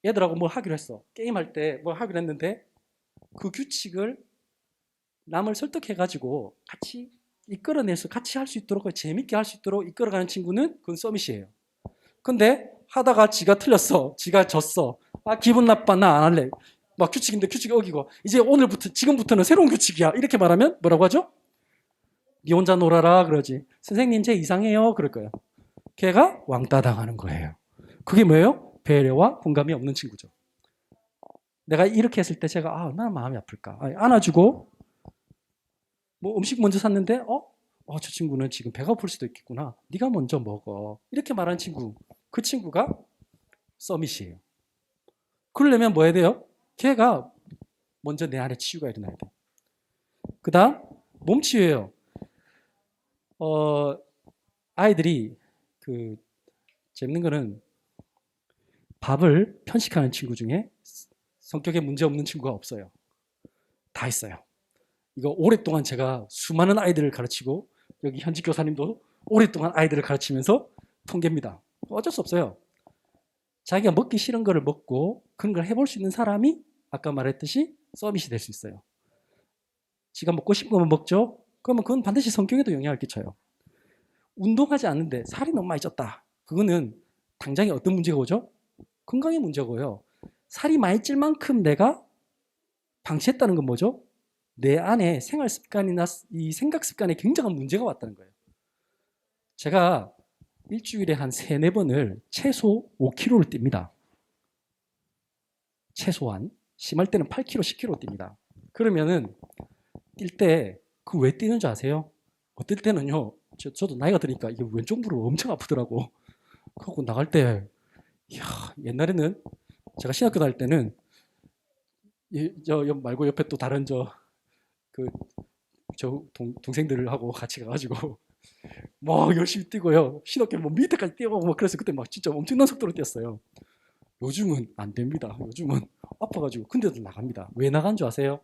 [SPEAKER 1] 얘들하고 뭘 하기로 했어. 게임할 때 뭘 하기로 했는데 그 규칙을 남을 설득해가지고 같이 이끌어내서 같이 할 수 있도록 재밌게 할 수 있도록 이끌어가는 친구는 그건 서밋이에요. 근데 하다가 지가 틀렸어. 지가 졌어. 아, 기분 나빠. 나 안 할래. 막 규칙인데 규칙 어기고 이제 오늘부터 지금부터는 새로운 규칙이야. 이렇게 말하면 뭐라고 하죠? 니 혼자 놀아라 그러지. 선생님 쟤 이상해요 그럴 거예요. 걔가 왕따 당하는 거예요. 그게 뭐예요? 배려와 공감이 없는 친구죠. 내가 이렇게 했을 때 제가 얼마나 마음이 아플까. 안아주고 뭐 음식 먼저 샀는데 저 친구는 지금 배가 고플 수도 있겠구나. 네가 먼저 먹어. 이렇게 말하는 친구. 그 친구가 서밋이에요. 그러려면 뭐 해야 돼요? 걔가 먼저 내 안에 치유가 일어나야 돼. 그 다음 몸치유예요. 아이들이 재밌는 거는 밥을 편식하는 친구 중에 성격에 문제 없는 친구가 없어요. 다 있어요. 이거 오랫동안 제가 수많은 아이들을 가르치고 여기 현직 교사님도 오랫동안 아이들을 가르치면서 통계입니다. 어쩔 수 없어요. 자기가 먹기 싫은 거를 먹고 그런 걸 해볼 수 있는 사람이 아까 말했듯이 서밋이 될 수 있어요. 지가 먹고 싶은 거만 먹죠? 그러면 그건 반드시 성격에도 영향을 끼쳐요. 운동하지 않는데 살이 너무 많이 쪘다. 그거는 당장에 어떤 문제가 오죠? 건강의 문제고요. 살이 많이 찔 만큼 내가 방치했다는 건 뭐죠? 내 안에 생활 습관이나 이 생각 습관에 굉장한 문제가 왔다는 거예요. 제가 일주일에 한 3-4번을 최소 5kg를 뜁니다. 최소한. 심할 때는 8kg, 10kg 뜁니다. 그러면은 뛸 때 그 왜 뛰는 줄 아세요? 어떨 때는요. 저도 나이가 드니까 이게 왼쪽 무릎 엄청 아프더라고. 그러고 나갈 때 옛날에는 제가 신학교 다닐 때는 말고 옆에 또 다른 동생들하고 같이 가가지고 막 열심히 뛰고요. 신학교 뭐 밑에까지 뛰어가고 그래서 그때 막 진짜 엄청난 속도로 뛰었어요. 요즘은 안 됩니다. 요즘은 아파가지고 근데도 나갑니다. 왜 나간 줄 아세요?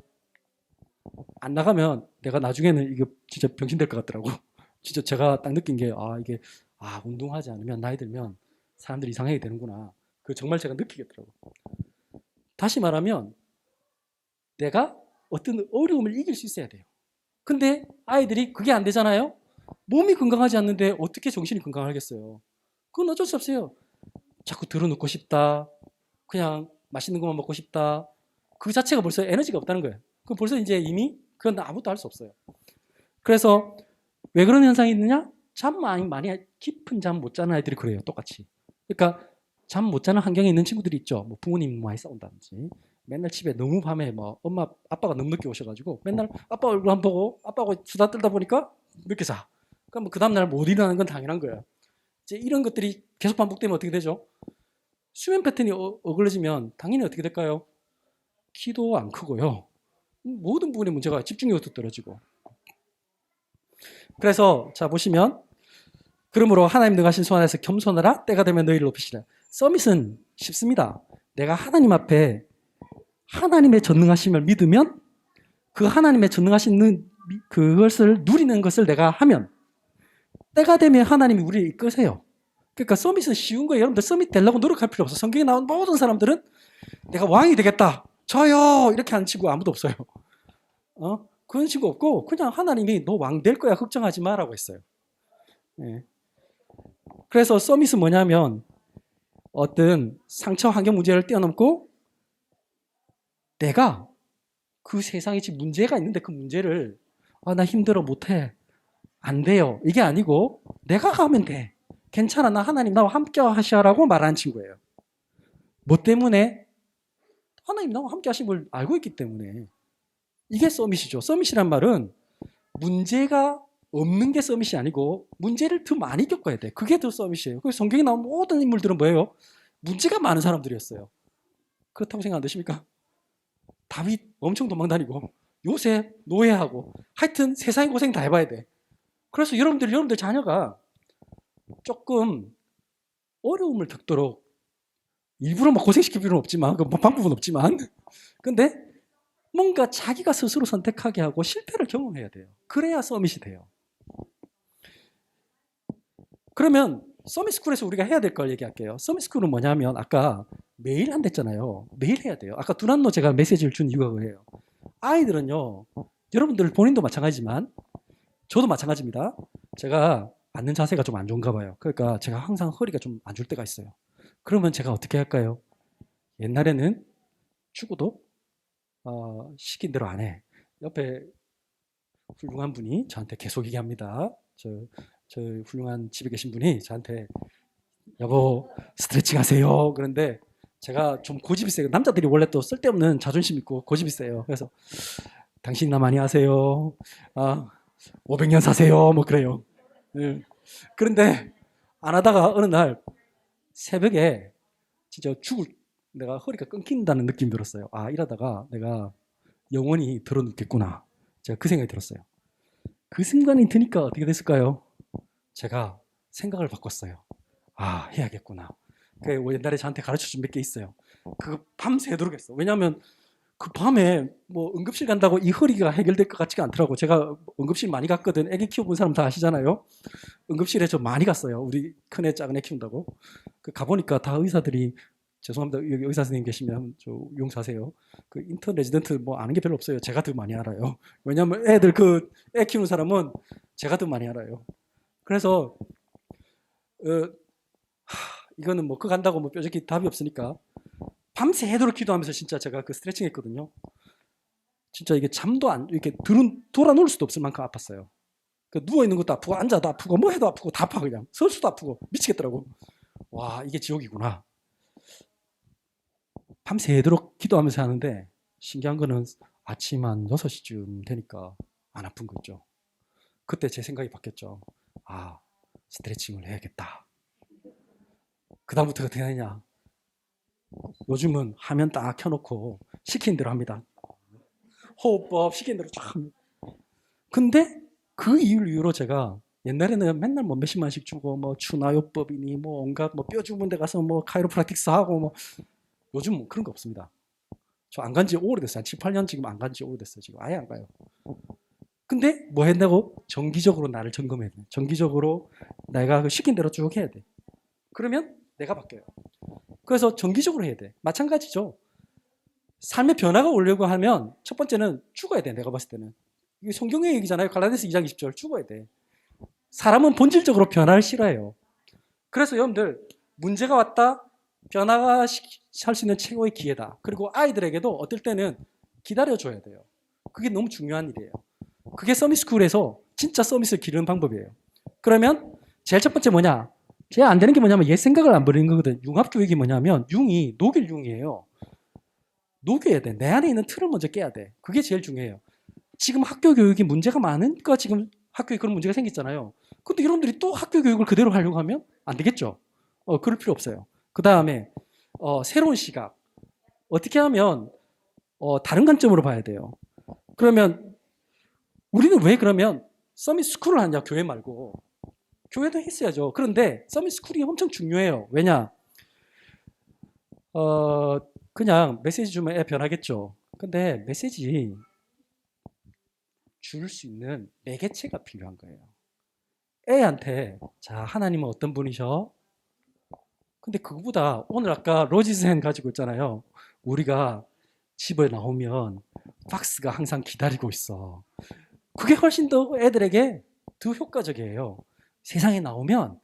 [SPEAKER 1] 안 나가면 내가 나중에는 이게 진짜 병신 될 것 같더라고. 진짜 제가 딱 느낀 게 운동하지 않으면 나이 들면 사람들이 이상하게 되는구나. 그 정말 제가 느끼겠더라고. 다시 말하면 내가 어떤 어려움을 이길 수 있어야 돼요. 근데 아이들이 그게 안 되잖아요. 몸이 건강하지 않는데 어떻게 정신이 건강하겠어요. 그건 어쩔 수 없어요. 자꾸 들어눕고 싶다. 그냥 맛있는 것만 먹고 싶다. 그 자체가 벌써 에너지가 없다는 거예요. 그럼 벌써 이제 이미 그건 아무것도 할 수 없어요. 그래서 왜 그런 현상이 있느냐? 잠 많이 깊은 잠 못 자는 아이들이 그래요. 똑같이. 그러니까 잠 못 자는 환경에 있는 친구들이 있죠. 뭐 부모님 많이 싸운다든지. 맨날 집에 너무 밤에 뭐 아빠가 너무 늦게 오셔가지고 맨날 아빠 얼굴 안 보고 아빠하고 수다 떨다 보니까 늦게 자. 그럼 그 다음날 못 일어나는 건 당연한 거예요. 이제 이런 것들이 계속 반복되면 어떻게 되죠? 수면 패턴이 어그러지면 당연히 어떻게 될까요? 키도 안 크고요. 모든 부분에 문제가 집중력도 떨어지고. 그래서 자 보시면 그러므로 하나님 능하신 손 안에서 겸손하라. 때가 되면 너희를 높이시라. 서밋은 쉽습니다. 내가 하나님 앞에 하나님의 전능하심을 믿으면 그 하나님의 전능하신 그것을 누리는 것을 내가 하면 때가 되면 하나님이 우리를 이끄세요. 그러니까 서밋은 쉬운 거예요. 여러분들 서밋 되려고 노력할 필요 없어. 성경에 나온 모든 사람들은 내가 왕이 되겠다. 저요 이렇게 하는 친구 아무도 없어요. 그런 친구 없고 그냥 하나님이 너 왕 될 거야 걱정하지 마라고 했어요. 네. 그래서 서밋은 뭐냐면 어떤 상처 환경 문제를 뛰어넘고 내가 그 세상에 지금 문제가 있는데 그 문제를 나 힘들어 못해 안 돼요 이게 아니고 내가 가면 돼 괜찮아 나 하나님 나와 함께 하시라고 말하는 친구예요. 뭐 때문에? 하나님 나와 함께 하신 걸 알고 있기 때문에. 이게 서밋이죠. 서밋이란 말은 문제가 없는 게 서밋이 아니고 문제를 더 많이 겪어야 돼. 그게 더 서밋이에요. 그래서 성경에 나온 모든 인물들은 뭐예요? 문제가 많은 사람들이었어요. 그렇다고 생각 안 되십니까? 다윗 엄청 도망다니고 요셉 노예하고 하여튼 세상의 고생 다 해봐야 돼. 그래서 여러분들 자녀가 조금 어려움을 겪도록 일부러 막 고생시킬 필요는 없지만 그 방법은 없지만 근데 뭔가 자기가 스스로 선택하게 하고 실패를 경험해야 돼요. 그래야 서밋이 돼요. 그러면 서밋스쿨에서 우리가 해야 될 걸 얘기할게요. 서밋스쿨은 뭐냐면 아까 매일 한댔잖아요. 매일 해야 돼요. 아까 두란노 제가 메시지를 준 이유가 그래요. 아이들은요. 여러분들 본인도 마찬가지지만 저도 마찬가지입니다. 제가 앉는 자세가 좀 안 좋은가 봐요. 그러니까 제가 항상 허리가 좀 안 줄 때가 있어요. 그러면 제가 어떻게 할까요? 옛날에는 축구도 시킨 대로 안 해. 옆에 훌륭한 분이 저한테 계속 얘기합니다. 저 훌륭한 집에 계신 분이 저한테 여보 스트레칭 하세요. 그런데 제가 좀 고집이 세요. 남자들이 원래 또 쓸데없는 자존심 있고 고집이 세요. 그래서 당신이나 많이 하세요. 500년 사세요. 뭐 그래요. 네. 그런데 안 하다가 어느 날 새벽에 진짜 내가 허리가 끊긴다는 느낌이 들었어요. 이러다가 내가 영원히 들어눕겠구나. 제가 그 생각이 들었어요. 그 순간이 드니까 어떻게 됐을까요? 제가 생각을 바꿨어요. 해야겠구나. 그 옛날에 저한테 가르쳐준 몇 개 있어요. 그거 밤새도록 했어. 왜냐하면 그 밤에 뭐 응급실 간다고 이 허리가 해결될 것 같지가 않더라고. 제가 응급실 많이 갔거든. 애기 키워본 사람 다 아시잖아요. 응급실에 저 많이 갔어요. 우리 큰애 작은 애 키운다고. 가보니까 다 의사들이 죄송합니다. 여기 의사 선생님 계시면 저 용서하세요. 그 인턴 레지던트 뭐 아는 게 별로 없어요. 제가 더 많이 알아요. 왜냐하면 애 키우는 사람은 제가 더 많이 알아요. 그래서 이거는 뭐 그거 간다고 뭐 뾰족히 답이 없으니까 밤새도록 기도하면서 진짜 제가 그 스트레칭 했거든요. 진짜 이게 잠도 이렇게 돌아 누울 수도 없을 만큼 아팠어요. 누워 있는 것도 아프고 앉아도 아프고 뭐 해도 아프고 다 아파. 그냥 설 수도 아프고 미치겠더라고. 와, 이게 지옥이구나. 밤새도록 기도하면서 하는데 신기한 거는 아침 한 6시쯤 되니까 안 아픈 거죠. 그때 제 생각이 바뀌었죠. 스트레칭을 해야겠다. 그 다음부터 어떻게 하느냐. 요즘은 화면 딱 켜놓고 시킨 대로 합니다. 호흡법 시킨 대로 쫙 합니다. 근데 그 이후로 제가 옛날에는 맨날 뭐 몇십만 원씩 주고 뭐 추나요법이니 뭐 온갖 뭐 뼈 주문 데 가서 뭐 카이로프락틱스 하고 뭐 요즘 뭐 그런 거 없습니다. 저 안 간 지 오래됐어요. 한 7, 8년 지금 안 간 지 오래됐어요. 지금 아예 안 가요. 근데 뭐 했다고? 정기적으로 나를 점검해야 돼. 정기적으로 내가 그 시킨 대로 쭉 해야 돼. 그러면 내가 바뀌어요. 그래서 정기적으로 해야 돼. 마찬가지죠. 삶의 변화가 오려고 하면 첫 번째는 죽어야 돼. 내가 봤을 때는. 이게 성경의 얘기잖아요. 갈라디아서 2장 20절 죽어야 돼. 사람은 본질적으로 변화를 싫어해요. 그래서 여러분들 문제가 왔다. 변화할 수 있는 최고의 기회다. 그리고 아이들에게도 어떨 때는 기다려줘야 돼요. 그게 너무 중요한 일이에요. 그게 서밋스쿨에서 진짜 서밋을 기르는 방법이에요. 그러면 제일 첫 번째 뭐냐? 제일 안 되는 게 뭐냐면 얘 생각을 안 버리는 거거든. 융합교육이 뭐냐면 융이 녹일 융이에요. 녹여야 돼. 내 안에 있는 틀을 먼저 깨야 돼. 그게 제일 중요해요. 지금 학교 교육이 문제가 많으니까 지금 학교에 그런 문제가 생겼잖아요. 근데 여러분들이 또 학교 교육을 그대로 하려고 하면 안 되겠죠. 그럴 필요 없어요. 그 다음에 새로운 시각. 어떻게 하면 다른 관점으로 봐야 돼요. 그러면 우리는 왜 그러면 서밋 스쿨을 하냐, 교회 말고. 교회도 했어야죠. 그런데 서밋 스쿨이 엄청 중요해요. 왜냐? 그냥 메시지 주면 애 변하겠죠. 근데 메시지 줄 수 있는 매개체가 필요한 거예요. 애한테 자, 하나님은 어떤 분이셔? 근데 그거보다 오늘 아까 로지스행 가지고 있잖아요. 우리가 집에 나오면 박스가 항상 기다리고 있어. 그게 훨씬 더 애들에게 더 효과적이에요. 세상에 나오면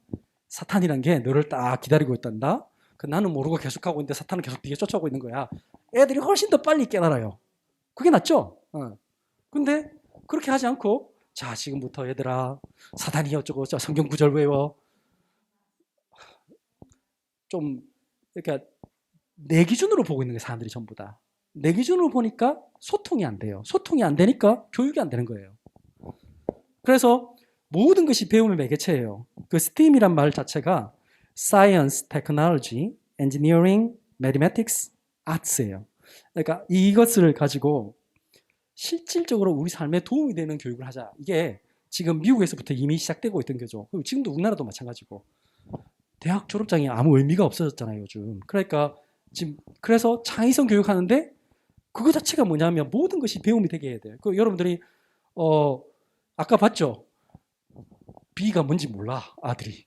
[SPEAKER 1] 사탄이란 게 너를 딱 기다리고 있단다. 나는 모르고 계속하고 있는데 사탄은 계속 뒤에 쫓아오고 있는 거야. 애들이 훨씬 더 빨리 깨달아요. 그게 낫죠? 근데 그렇게 하지 않고 자, 지금부터 얘들아 사탄이 어쩌고 성경 구절 외워. 좀 그러니까 내 기준으로 보고 있는 게 사람들이 전부 다. 내 기준으로 보니까 소통이 안 돼요. 소통이 안 되니까 교육이 안 되는 거예요. 그래서 모든 것이 배움의 매개체예요. 그 STEAM이란 말 자체가 Science, Technology, Engineering, Mathematics, Arts예요. 그러니까 이것을 가지고 실질적으로 우리 삶에 도움이 되는 교육을 하자. 이게 지금 미국에서부터 이미 시작되고 있던 거죠. 그리고 지금도 우리나라도 마찬가지고. 대학 졸업장이 아무 의미가 없어졌잖아요, 요즘. 그러니까 지금 그래서 창의성 교육하는데 그거 자체가 뭐냐면 모든 것이 배움이 되게 해야 돼요. 그 여러분들이 아까 봤죠? B가 뭔지 몰라, 아들이.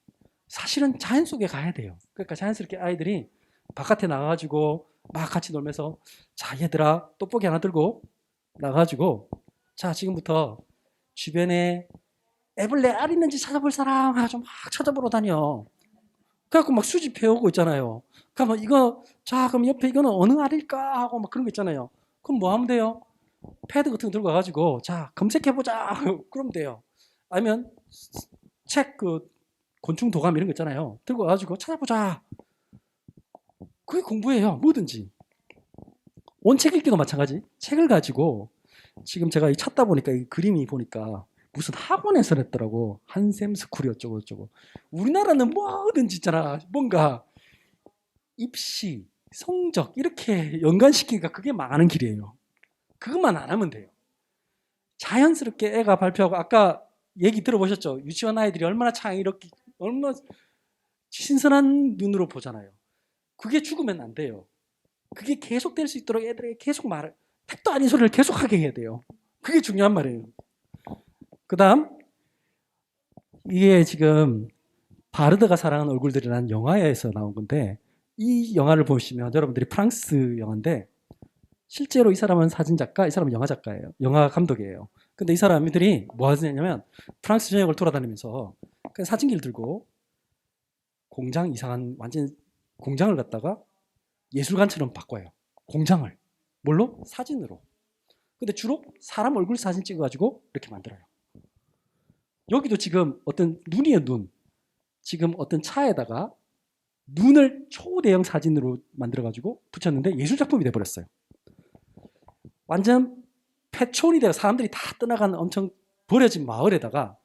[SPEAKER 1] 사실은 자연 속에 가야 돼요. 그러니까 자연스럽게 아이들이 바깥에 나가가지고 막 같이 놀면서 자, 얘들아, 떡볶이 하나 들고 나가가지고 자, 지금부터 주변에 애벌레 알 있는지 찾아볼 사람 하나 좀 막 찾아보러 다녀. 그래갖고 막 수집해오고 있잖아요. 그러면 이거, 자, 그럼 옆에 이거는 어느 알일까? 하고 막 그런 거 있잖아요. 그럼 뭐 하면 돼요? 패드 같은 거 들고 와가지고 자 검색해보자 그러면 돼요. 아니면 책 곤충 도감 이런 거 있잖아요. 들고 와가지고 찾아보자. 그게 공부예요. 뭐든지. 책 읽기도 마찬가지. 책을 가지고 지금 제가 찾다 보니까 이 그림이 보니까 무슨 학원에서 냈더라고. 한샘 스쿨이 어쩌고 저쩌고. 우리나라는 뭐든지 있잖아. 뭔가 입시, 성적 이렇게 연관시키니까 그게 망하는 길이에요. 그것만 안 하면 돼요. 자연스럽게 애가 발표하고 아까 얘기 들어보셨죠? 유치원 아이들이 얼마나 창의롭게 얼마나 신선한 눈으로 보잖아요. 그게 죽으면 안 돼요. 그게 계속될 수 있도록 애들에게 계속 택도 아닌 소리를 계속하게 해야 돼요. 그게 중요한 말이에요. 그 다음 이게 지금 바르드가 사랑하는 얼굴들이라는 영화에서 나온 건데 이 영화를 보시면 여러분들이 프랑스 영화인데 실제로 이 사람은 사진작가, 이 사람은 영화 작가예요. 영화 감독이에요. 근데 이 사람들이 뭐 하냐면 프랑스 전역을 돌아다니면서 그냥 사진기를 들고 공장 이상한 완전 공장을 갖다가 예술관처럼 바꿔요. 공장을. 뭘로? 사진으로. 근데 주로 사람 얼굴 사진 찍어가지고 이렇게 만들어요. 여기도 지금 어떤 눈이에요, 눈. 지금 어떤 차에다가 눈을 초대형 사진으로 만들어가지고 붙였는데 예술작품이 돼버렸어요. 완전 폐촌이 되어 사람들이 다 떠나가는 엄청 버려진 마을에다가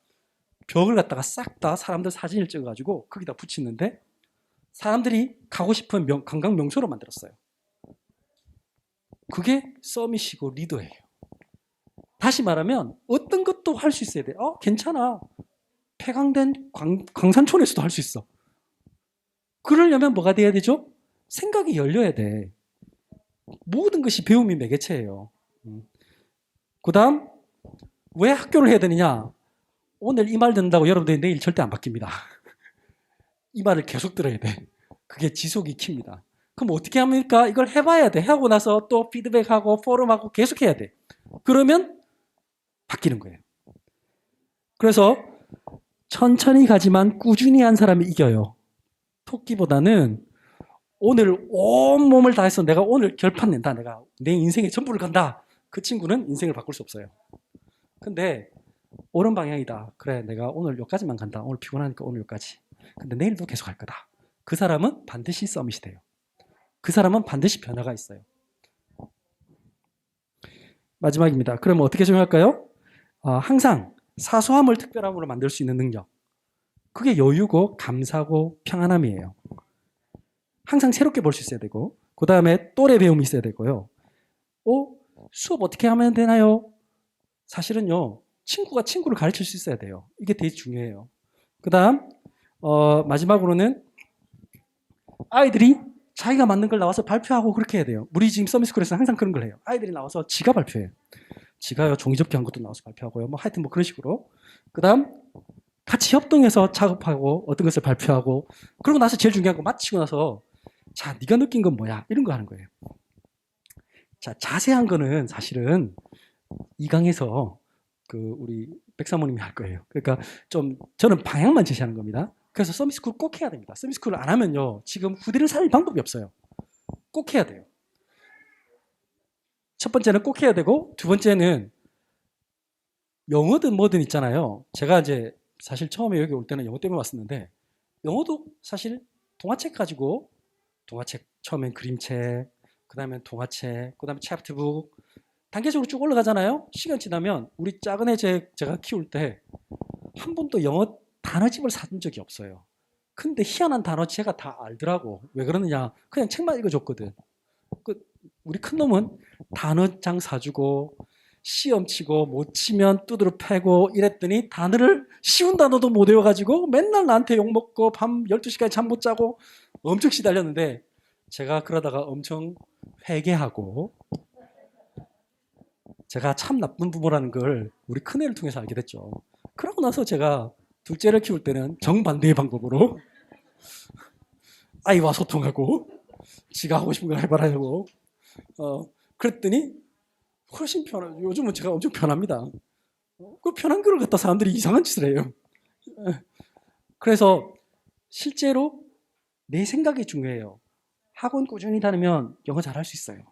[SPEAKER 1] 벽을 갖다가 싹 다 사람들 사진을 찍어가지고 거기다 붙이는데 사람들이 가고 싶은 관광 명소로 만들었어요. 그게 서밋이고 리더예요. 다시 말하면 어떤 것도 할 수 있어야 돼. 괜찮아. 폐광된 광산촌에서도 할 수 있어. 그러려면 뭐가 돼야 되죠? 생각이 열려야 돼. 모든 것이 배움이 매개체예요. 그 다음 왜 학교를 해야 되느냐? 오늘 이 말 듣는다고 여러분들이 내일 절대 안 바뀝니다. 이 말을 계속 들어야 돼. 그게 지속이 킵니다. 그럼 어떻게 합니까? 이걸 해봐야 돼. 하고 나서 또 피드백하고 포럼하고 계속 해야 돼. 그러면 바뀌는 거예요. 그래서 천천히 가지만 꾸준히 한 사람이 이겨요. 토끼보다는 오늘 온몸을 다해서 내가 오늘 결판 낸다. 내가 내 인생의 전부를 간다. 그 친구는 인생을 바꿀 수 없어요. 근데 옳은 방향이다. 그래, 내가 오늘 여기까지만 간다. 오늘 피곤하니까 오늘 여기까지. 근데 내일도 계속 할 거다. 그 사람은 반드시 서밋이 돼요. 그 사람은 반드시 변화가 있어요. 마지막입니다. 그러면 어떻게 적용할까요? 항상 사소함을 특별함으로 만들 수 있는 능력. 그게 여유고 감사고 평안함이에요. 항상 새롭게 볼 수 있어야 되고 그 다음에 또래 배움이 있어야 되고요. 수업 어떻게 하면 되나요? 사실은요. 친구가 친구를 가르칠 수 있어야 돼요. 이게 되게 중요해요. 그 다음 마지막으로는 아이들이 자기가 만든 걸 나와서 발표하고 그렇게 해야 돼요. 우리 지금 서밋스쿨에서 항상 그런 걸 해요. 아이들이 나와서 지가 발표해요. 지가요 종이접기 한 것도 나와서 발표하고요. 뭐 하여튼 뭐 그런 식으로. 그 다음 같이 협동해서 작업하고 어떤 것을 발표하고 그러고 나서 제일 중요한 거 마치고 나서 자 네가 느낀 건 뭐야? 이런 거 하는 거예요. 자 자세한 거는 사실은 이 강에서 우리 백사모님이 할 거예요. 그러니까 좀 저는 방향만 제시하는 겁니다. 그래서 서밋스쿨 꼭 해야 됩니다. 서밋스쿨을 안 하면요. 지금 후대를 살릴 방법이 없어요. 꼭 해야 돼요. 첫 번째는 꼭 해야 되고 두 번째는 영어든 뭐든 있잖아요. 제가 이제 사실 처음에 여기 올 때는 영어 때문에 왔었는데 영어도 사실 동화책 가지고 동화책 처음엔 그림책 그 다음에 동화책 그 다음에 챕터북 단계적으로 쭉 올라가잖아요. 시간 지나면 우리 작은 애 제가 키울 때 한 번도 영어 단어집을 사준 적이 없어요. 근데 희한한 단어 제가 다 알더라고. 왜 그러느냐? 그냥 책만 읽어줬거든. 우리 큰 놈은 단어장 사주고 시험 치고 못 치면 두드러 패고 이랬더니 단어를 쉬운 단어도 못 외워가지고 맨날 나한테 욕먹고 밤 12시까지 잠 못 자고 엄청 시달렸는데 제가 그러다가 엄청 회개하고 제가 참 나쁜 부모라는 걸 우리 큰애를 통해서 알게 됐죠. 그러고 나서 제가 둘째를 키울 때는 정반대의 방법으로 아이와 소통하고 지가 하고 싶은 걸 해봐라 하고 그랬더니 훨씬 요즘은 제가 엄청 편합니다. 그 편한 거를 갖다 사람들이 이상한 짓을 해요. 그래서 실제로 내 생각이 중요해요. 학원 꾸준히 다니면 영어 잘할 수 있어요.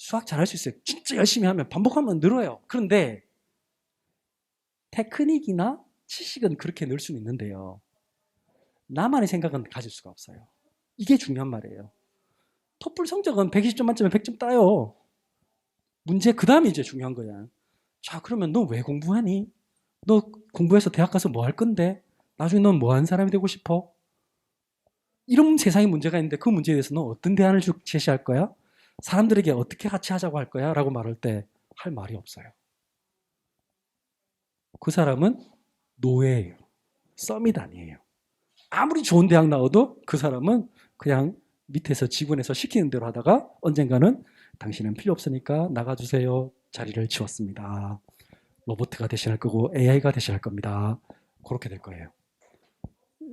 [SPEAKER 1] 수학 잘할 수 있어요. 진짜 열심히 하면 반복하면 늘어요. 그런데 테크닉이나 지식은 그렇게 늘 수는 있는데요. 나만의 생각은 가질 수가 없어요. 이게 중요한 말이에요. 토플 성적은 120점 만점에 100점 따요. 문제 그 다음에 이제 중요한 거야. 자, 그러면 너 왜 공부하니? 너 공부해서 대학 가서 뭐 할 건데? 나중에 넌 뭐 하는 사람이 되고 싶어? 이런 세상에 문제가 있는데 그 문제에 대해서 너 어떤 대안을 제시할 거야? 사람들에게 어떻게 같이 하자고 할 거야? 라고 말할 때 할 말이 없어요. 그 사람은 노예예요. 썸이 아니에요. 아무리 좋은 대학 나와도 그 사람은 그냥 밑에서 직원에서 시키는 대로 하다가 언젠가는 당신은 필요 없으니까 나가주세요. 자리를 치웠습니다. 로봇가 대신할 거고 AI가 대신할 겁니다. 그렇게 될 거예요.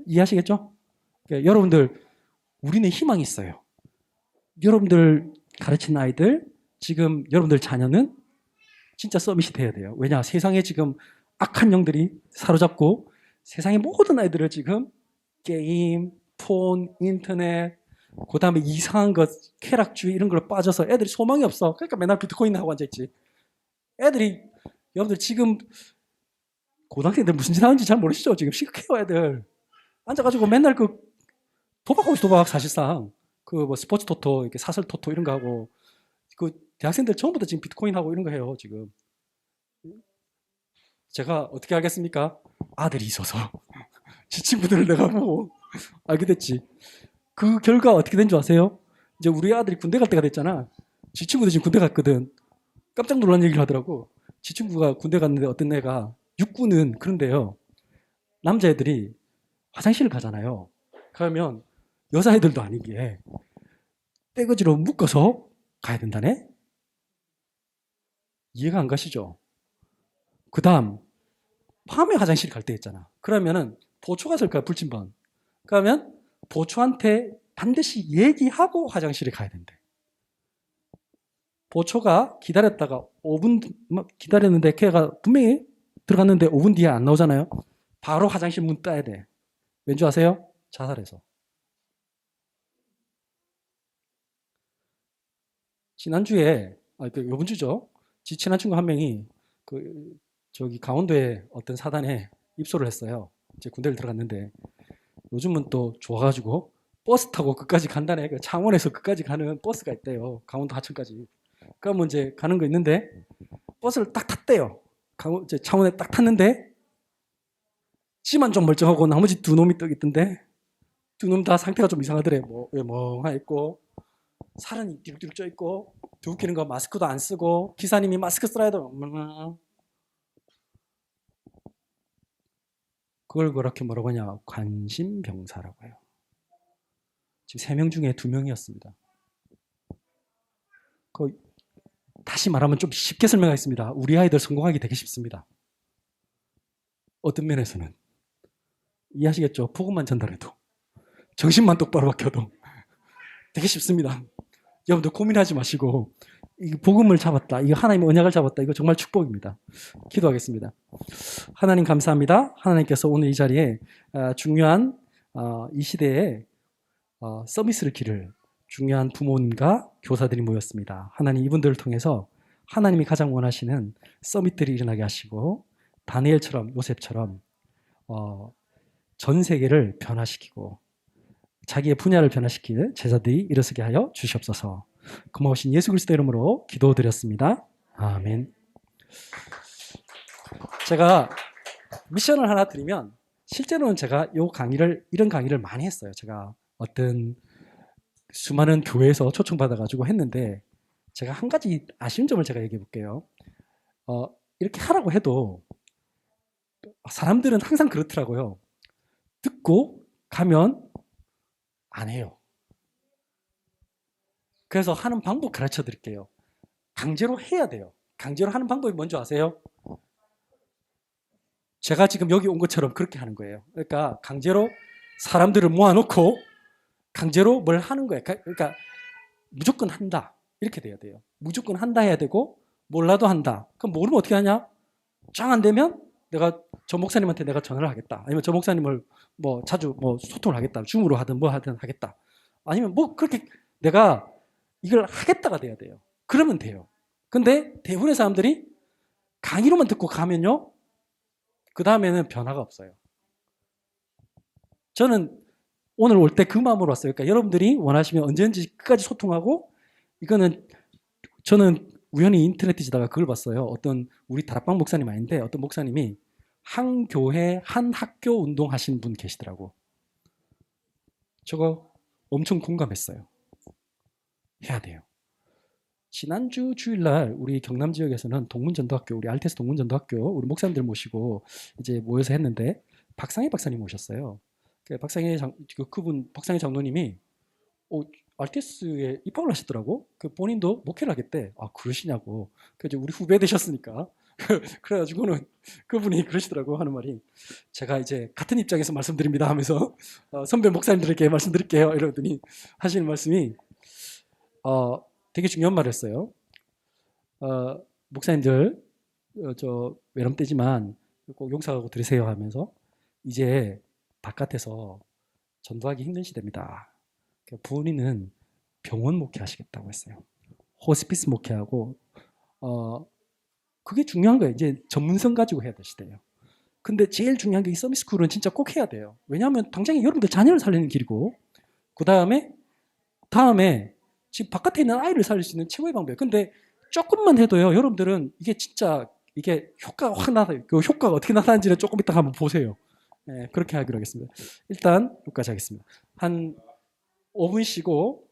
[SPEAKER 1] 이해하시겠죠? 그러니까 여러분들, 우리는 희망이 있어요. 여러분들 가르치는 아이들, 지금 여러분들 자녀는 진짜 서밋이 돼야 돼요. 왜냐? 세상에 지금 악한 영들이 사로잡고 세상의 모든 아이들을 지금 게임, 폰, 인터넷, 그 다음에 이상한 것, 쾌락주의 이런 걸로 빠져서 애들이 소망이 없어. 그러니까 맨날 비트코인 하고 앉아있지. 애들이, 여러분들 지금 고등학생들 무슨 짓 하는지 잘 모르시죠? 지금 시각해요, 애들. 앉아가지고 맨날 그 도박하고 있어, 도박, 사실상. 그 뭐 스포츠 토토, 이렇게 사설 토토 이런 거 하고, 그 대학생들 전부 다 지금 비트코인 하고 이런 거 해요, 지금. 제가 어떻게 알겠습니까? 아들이 있어서. 지 친구들을 내가 보고 알게 됐지. 그 결과 어떻게 된 줄 아세요? 이제 우리 아들이 군대 갈 때가 됐잖아. 지 친구도 지금 군대 갔거든. 깜짝 놀란 얘기를 하더라고. 지 친구가 군대 갔는데 어떤 애가 육군은 그런데요. 남자애들이 화장실을 가잖아요. 그러면 여자애들도 아니기에 떼거지로 묶어서 가야 된다네? 이해가 안 가시죠? 그 다음 밤에 화장실 갈 때 있잖아. 그러면은 보초가 쓸 거야, 불침번. 그러면 보초한테 반드시 얘기하고 화장실에 가야 된대. 보초가 기다렸다가 5분 기다렸는데 걔가 분명히 들어갔는데 5분 뒤에 안 나오잖아요. 바로 화장실 문 따야 돼. 왠지 아세요? 자살해서. 지난주에, 요번 주죠. 친한 친구 한 명이 저기 강원도에 어떤 사단에 입소를 했어요. 이제 군대를 들어갔는데 요즘은 또 좋아가지고 버스 타고 그까지 간다네. 창원에서 그까지 가는 버스가 있대요. 강원도 하천까지. 그러면 이제 가는 거 있는데 버스를 딱 탔대요. 이제 창원에 딱 탔는데 지만 좀 멀쩡하고 나머지 두 놈이 떡 있던데 두 놈 다 상태가 좀 이상하더래. 멍하 있고 살은 뒤룩뒤룩 쪄 있고 두 웃기는 거 마스크도 안 쓰고 기사님이 마스크 쓰라 해도 그걸 그렇게 뭐라고 하냐, 관심병사라고 해요. 지금 3명 중에 2명이었습니다. 다시 말하면 좀 쉽게 설명하겠습니다. 우리 아이들 성공하기 되게 쉽습니다. 어떤 면에서는. 이해하시겠죠? 복음만 전달해도. 정신만 똑바로 박혀도 되게 쉽습니다. 여러분들 고민하지 마시고 이 복음을 잡았다. 이거 하나님의 언약을 잡았다. 이거 정말 축복입니다. 기도하겠습니다. 하나님 감사합니다. 하나님께서 오늘 이 자리에 중요한 이 시대에 서비스를 기를 중요한 부모님과 교사들이 모였습니다. 하나님 이분들을 통해서 하나님이 가장 원하시는 서밋들이 일어나게 하시고 다니엘처럼 요셉처럼 전 세계를 변화시키고 자기의 분야를 변화시킬 제자들이 일어서게 하여 주시옵소서. 고마우신 예수 그리스도 이름으로 기도드렸습니다. 아멘. 제가 미션을 하나 드리면 실제로는 제가 이런 강의를 많이 했어요. 제가 어떤 수많은 교회에서 초청받아가지고 했는데 제가 한 가지 아쉬운 점을 제가 얘기해 볼게요. 이렇게 하라고 해도 사람들은 항상 그렇더라고요. 듣고 가면 안 해요. 그래서 하는 방법 가르쳐 드릴게요. 강제로 해야 돼요. 강제로 하는 방법이 뭔지 아세요? 제가 지금 여기 온 것처럼 그렇게 하는 거예요. 그러니까 강제로 사람들을 모아놓고 강제로 뭘 하는 거예요. 그러니까 무조건 한다. 이렇게 돼야 돼요. 무조건 한다 해야 되고 몰라도 한다. 그럼 모르면 어떻게 하냐? 짱 안 되면 내가 저 목사님한테 내가 전화를 하겠다. 아니면 저 목사님을 자주 소통을 하겠다. 줌으로 하든 뭐 하든 하겠다. 아니면 그렇게 내가 이걸 하겠다가 돼야 돼요. 그러면 돼요. 근데 대부분의 사람들이 강의로만 듣고 가면요, 그 다음에는 변화가 없어요. 저는 오늘 올 때 그 마음으로 왔어요. 그러니까 여러분들이 원하시면 언제든지 끝까지 소통하고, 이거는 저는 우연히 인터넷 뒤지다가 그걸 봤어요. 어떤 우리 다락방 목사님 아닌데 어떤 목사님이 한 교회 한 학교 운동 하시는 분 계시더라고. 저거 엄청 공감했어요. 해야 돼요. 지난주 주일날 우리 경남 지역에서는 동문전도학교, 우리 알테스 동문전도학교 우리 목사님들 모시고 이제 모여서 했는데 박상희 박사님 오셨어요. 그분 박상희 장로님이 알테스에 입학을 하시더라고. 본인도 목회를 하겠대. 아, 그러시냐고. 그래서 우리 후배 되셨으니까. 그래가지고는 그분이 그러시더라고. 하는 말이, 제가 이제 같은 입장에서 말씀드립니다 하면서 선배 목사님들에게 말씀드릴게요 이러더니 하시는 말씀이 되게 중요한 말을 했어요. 목사님들 저 외람 때지만 꼭 용서하고 들으세요 하면서, 이제 바깥에서 전도하기 힘든 시대입니다. 부모님은 병원 목회하시겠다고 했어요. 호스피스 목회하고 그게 중요한 거예요. 이제 전문성 가지고 해야 될 시대예요. 근데 제일 중요한 게 이 서밋스쿨은 진짜 꼭 해야 돼요. 왜냐하면 당장에 여러분들 자녀를 살리는 길이고, 그 다음에 지금 바깥에 있는 아이를 살릴 수 있는 최고의 방법이에요. 근데 조금만 해도요, 여러분들은 이게 진짜 이게 효과가 확 나타나요. 그 효과가 어떻게 나타나는지는 조금 이따가 한번 보세요. 네, 그렇게 하기로 하겠습니다. 일단 여기까지 하겠습니다. 한 5분 쉬고